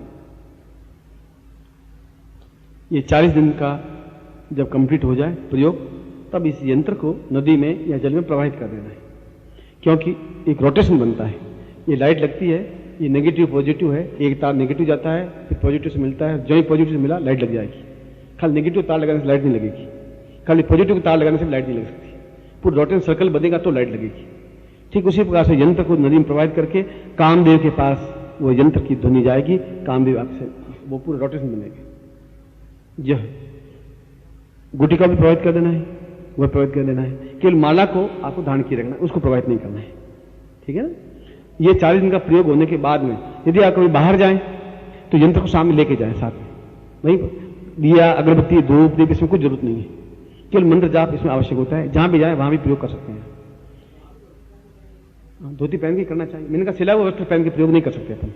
ये 40 दिन का जब कंप्लीट हो जाए प्रयोग, तब इस यंत्र को नदी में या जल में प्रवाहित कर देना है, क्योंकि एक रोटेशन बनता है। ये लाइट लगती है, ये नेगेटिव पॉजिटिव है, एक तार नेगेटिव जाता है, फिर पॉजिटिव से मिलता है, जो ही पॉजिटिव से मिला लाइट लग जाएगी। खाली नेगेटिव तार लगाने से लाइट नहीं लगेगी, खाली पॉजिटिव तार लगाने से लाइट नहीं लग सकती। पूरा रोटेशन सर्कल बनेगा तो लाइट लगेगी। ठीक उसी प्रकार से यंत्र को नदी में प्रवाहित करके कामदेव के पास वो यंत्र की ध्वनि जाएगी, कामदेव आपसे वो पूरा रोटेशन बनेगा। यह गुटिका भी प्रवाहित कर देना है, वह प्रवाहित कर देना है। केवल माला को आपको धारण किए रखना है, उसको प्रवाहित नहीं करना है। ठीक है ना? ये 40 दिन का प्रयोग होने के बाद में यदि आप कभी बाहर जाएं तो यंत्र को सामने लेके जाएं साथ में, वहीं दिया, अगरबत्ती, धूप, दीप, इसमें कुछ जरूरत नहीं है। केवल मंत्र जाप इसमें आवश्यक होता है। जहां भी जाए वहां भी प्रयोग कर सकते हैं। धोती पहन के करना चाहिए। मैंने कहा सिला हुआ वस्त्र पहन के प्रयोग नहीं कर सकते अपन,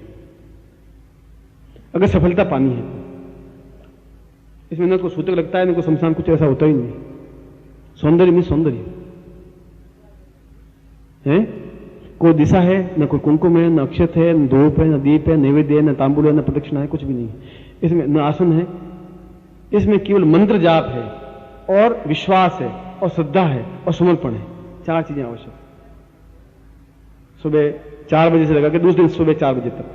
अगर सफलता पानी है। इसमें न कोई सूतक लगता है, न कोई शमशान, कुछ ऐसा होता ही नहीं। सौंदर्य में सौंदर्य है, कोई दिशा है, न कोई कुंकुम है, न अक्षत है, न धूप है, न दीप है, नैवेद्य है, न तांबुल है, न प्रदक्षिणा है, कुछ भी नहीं। इसमें न आसन है, इसमें केवल मंत्र जाप है और विश्वास है और श्रद्धा है और समर्पण है। 4 चीजें आवश्यक। सुबह 4 बजे से लगा के दूसरे दिन सुबह 4 बजे तक।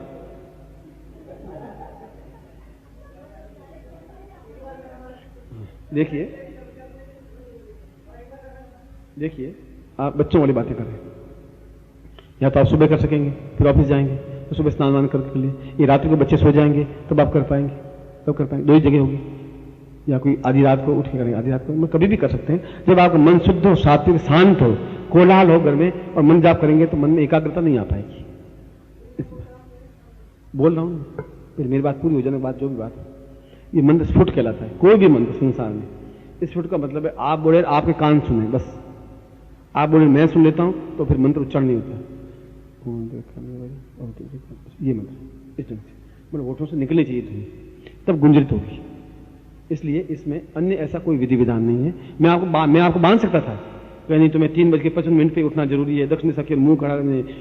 देखिए आप बच्चों वाली बातें कर रहे हैं। या तो आप सुबह कर सकेंगे, फिर ऑफिस जाएंगे तो सुबह स्नान वान करके कर लिए। ये रात्रि को बच्चे सो जाएंगे तब आप कर पाएंगे, तब कर पाएंगे। 2 ही जगह होगी। या कोई आधी रात को उठ के करेंगे, आधी रात को, मैं कभी भी कर सकते हैं। जब आपका मन शुद्ध हो, सात्विक, शांत हो, कोलाहल हो घर में और मन जाप करेंगे तो मन में एकाग्रता नहीं आ पाएगी। बोल रहा हूं, फिर मेरी बात पूरी हो जाने के बाद जो भी बात है, ये मंत्र स्फुट कहलाता है। कोई भी मंत्र संसार में, इस स्फुट का मतलब है आप बोले, आपके कान सुने, बस आप बोले मैं सुन लेता हूं तो फिर मंत्र उच्चारण नहीं होता। ये मंत्र इस ढंग से मतलब होठों से निकलनी चाहिए थी, तब गुंजरित होगी। इसलिए इसमें अन्य ऐसा कोई विधि विधान नहीं है। मैं आपको बांध सकता था, नहीं तुम्हें 3:55 पे उठना जरूरी है, दक्षिण दिशा के मुंह खड़ा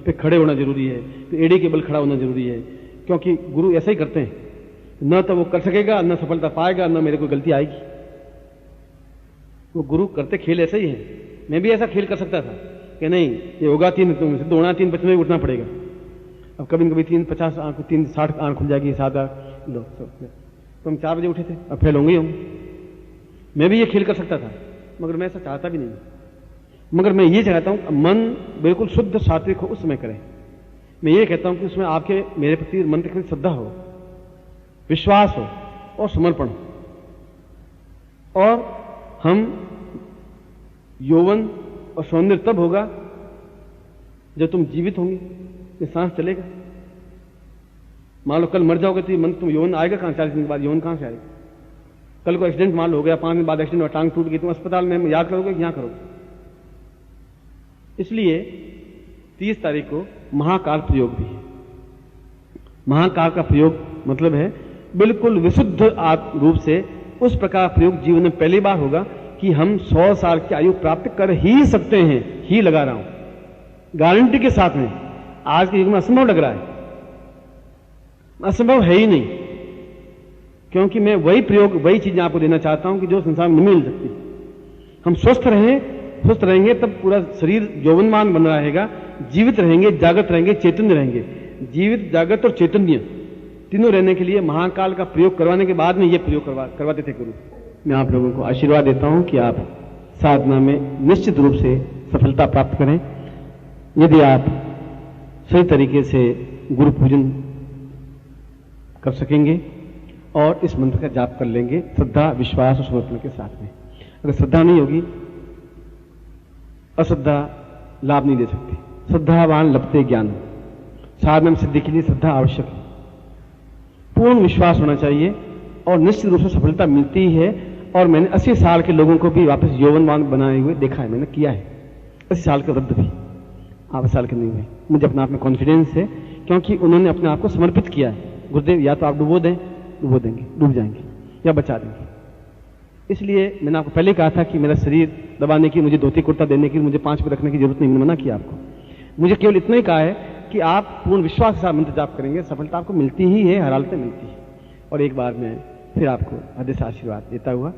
पे खड़े होना जरूरी है, तो एड़ी के बल खड़ा होना जरूरी है, क्योंकि गुरु ऐसा ही करते हैं। न तो वो कर सकेगा, न सफलता पाएगा, न मेरे को गलती आएगी। वो गुरु करते खेल ऐसा ही है। मैं भी ऐसा खेल कर सकता था कि नहीं ये होगा 3 दौड़ना 3:55 में उठना पड़ेगा। अब कभी कभी 3:50 आंख, 3:60 आंख खुल जाएगी, 7 लो तो हम 4 बजे उठे थे, अब फेल होंगे हम। मैं भी ये खेल कर सकता था, मगर मैं ऐसा चाहता भी नहीं। मगर मैं ये चाहता हूं मन बिल्कुल शुद्ध सात्विक हो, उस समय करें। मैं ये कहता हूं कि उसमें आपके मेरे प्रति मंत्र की श्रद्धा हो, विश्वास हो और समर्पण हो। और हम यौवन और सौंदर्य तब होगा जब तुम जीवित होंगे, ये सांस चलेगा। मान लो कल मर जाओगे तो ये मन तुम यौवन आएगा कहां? 40 दिन के बाद यौवन कहां से आएगा? कल को एक्सीडेंट मान लो हो गया, 5 दिन बाद एक्सीडेंट और टांग टूट गई, तुम अस्पताल में याद करोगे कि यहां करोगे? इसलिए 30 तारीख को महाकाल प्रयोग भी है। महाकाल का प्रयोग मतलब है बिल्कुल विशुद्ध रूप से उस प्रकार प्रयोग जीवन में पहली बार होगा कि हम 100 साल की आयु प्राप्त कर ही सकते हैं, ही लगा रहा हूं गारंटी के साथ में। आज के युग में असंभव लग रहा है, असंभव है ही नहीं, क्योंकि मैं वही प्रयोग, वही चीजें आपको देना चाहता हूं कि जो संसार में नहीं मिल सकती। हम स्वस्थ रहेंगे तब पूरा शरीर यौवनमान बना रहेगा, जीवित रहेंगे, जागृत रहेंगे, चैतन्य रहेंगे। जीवित, जागृत और चैतन्य तीनों रहने के लिए महाकाल का प्रयोग करवाने के बाद में ये प्रयोग करवाते थे गुरु। मैं आप लोगों को आशीर्वाद देता हूं कि आप साधना में निश्चित रूप से सफलता प्राप्त करें। यदि आप सही तरीके से गुरु पूजन कर सकेंगे और इस मंत्र का जाप कर लेंगे श्रद्धा, विश्वास और समर्पण के साथ में। अगर श्रद्धा नहीं होगी, अश्रद्धा लाभ नहीं दे सकती। श्रद्धावान लभते ज्ञान। साधना में सिद्धि के लिए श्रद्धा आवश्यक है, पूर्ण विश्वास होना चाहिए और निश्चित रूप से सफलता मिलती ही है। और मैंने 80 साल के लोगों को भी वापस यौवनवान बनाए हुए देखा है, मैंने किया है। 80 साल के वृद्ध भी 8 साल के नहीं हुए। मुझे अपने आप में कॉन्फिडेंस है, क्योंकि उन्होंने अपने आप को समर्पित किया है। गुरुदेव या तो आप डुबो देंगे, डूब जाएंगे, या बचा देंगे। इसलिए मैंने आपको पहले कहा था कि मेरा शरीर दबाने की, मुझे धोती कुर्ता देने की, मुझे 5 पे रखने की जरूरत नहीं, मैंने मना किया आपको। मुझे केवल इतना ही कहा है कि आप पूर्ण विश्वास के साथ मंत्र जाप करेंगे, सफलता आपको मिलती ही है, हर हालत में मिलती है। और एक बार मैं फिर आपको हृदय से आशीर्वाद देता हुआ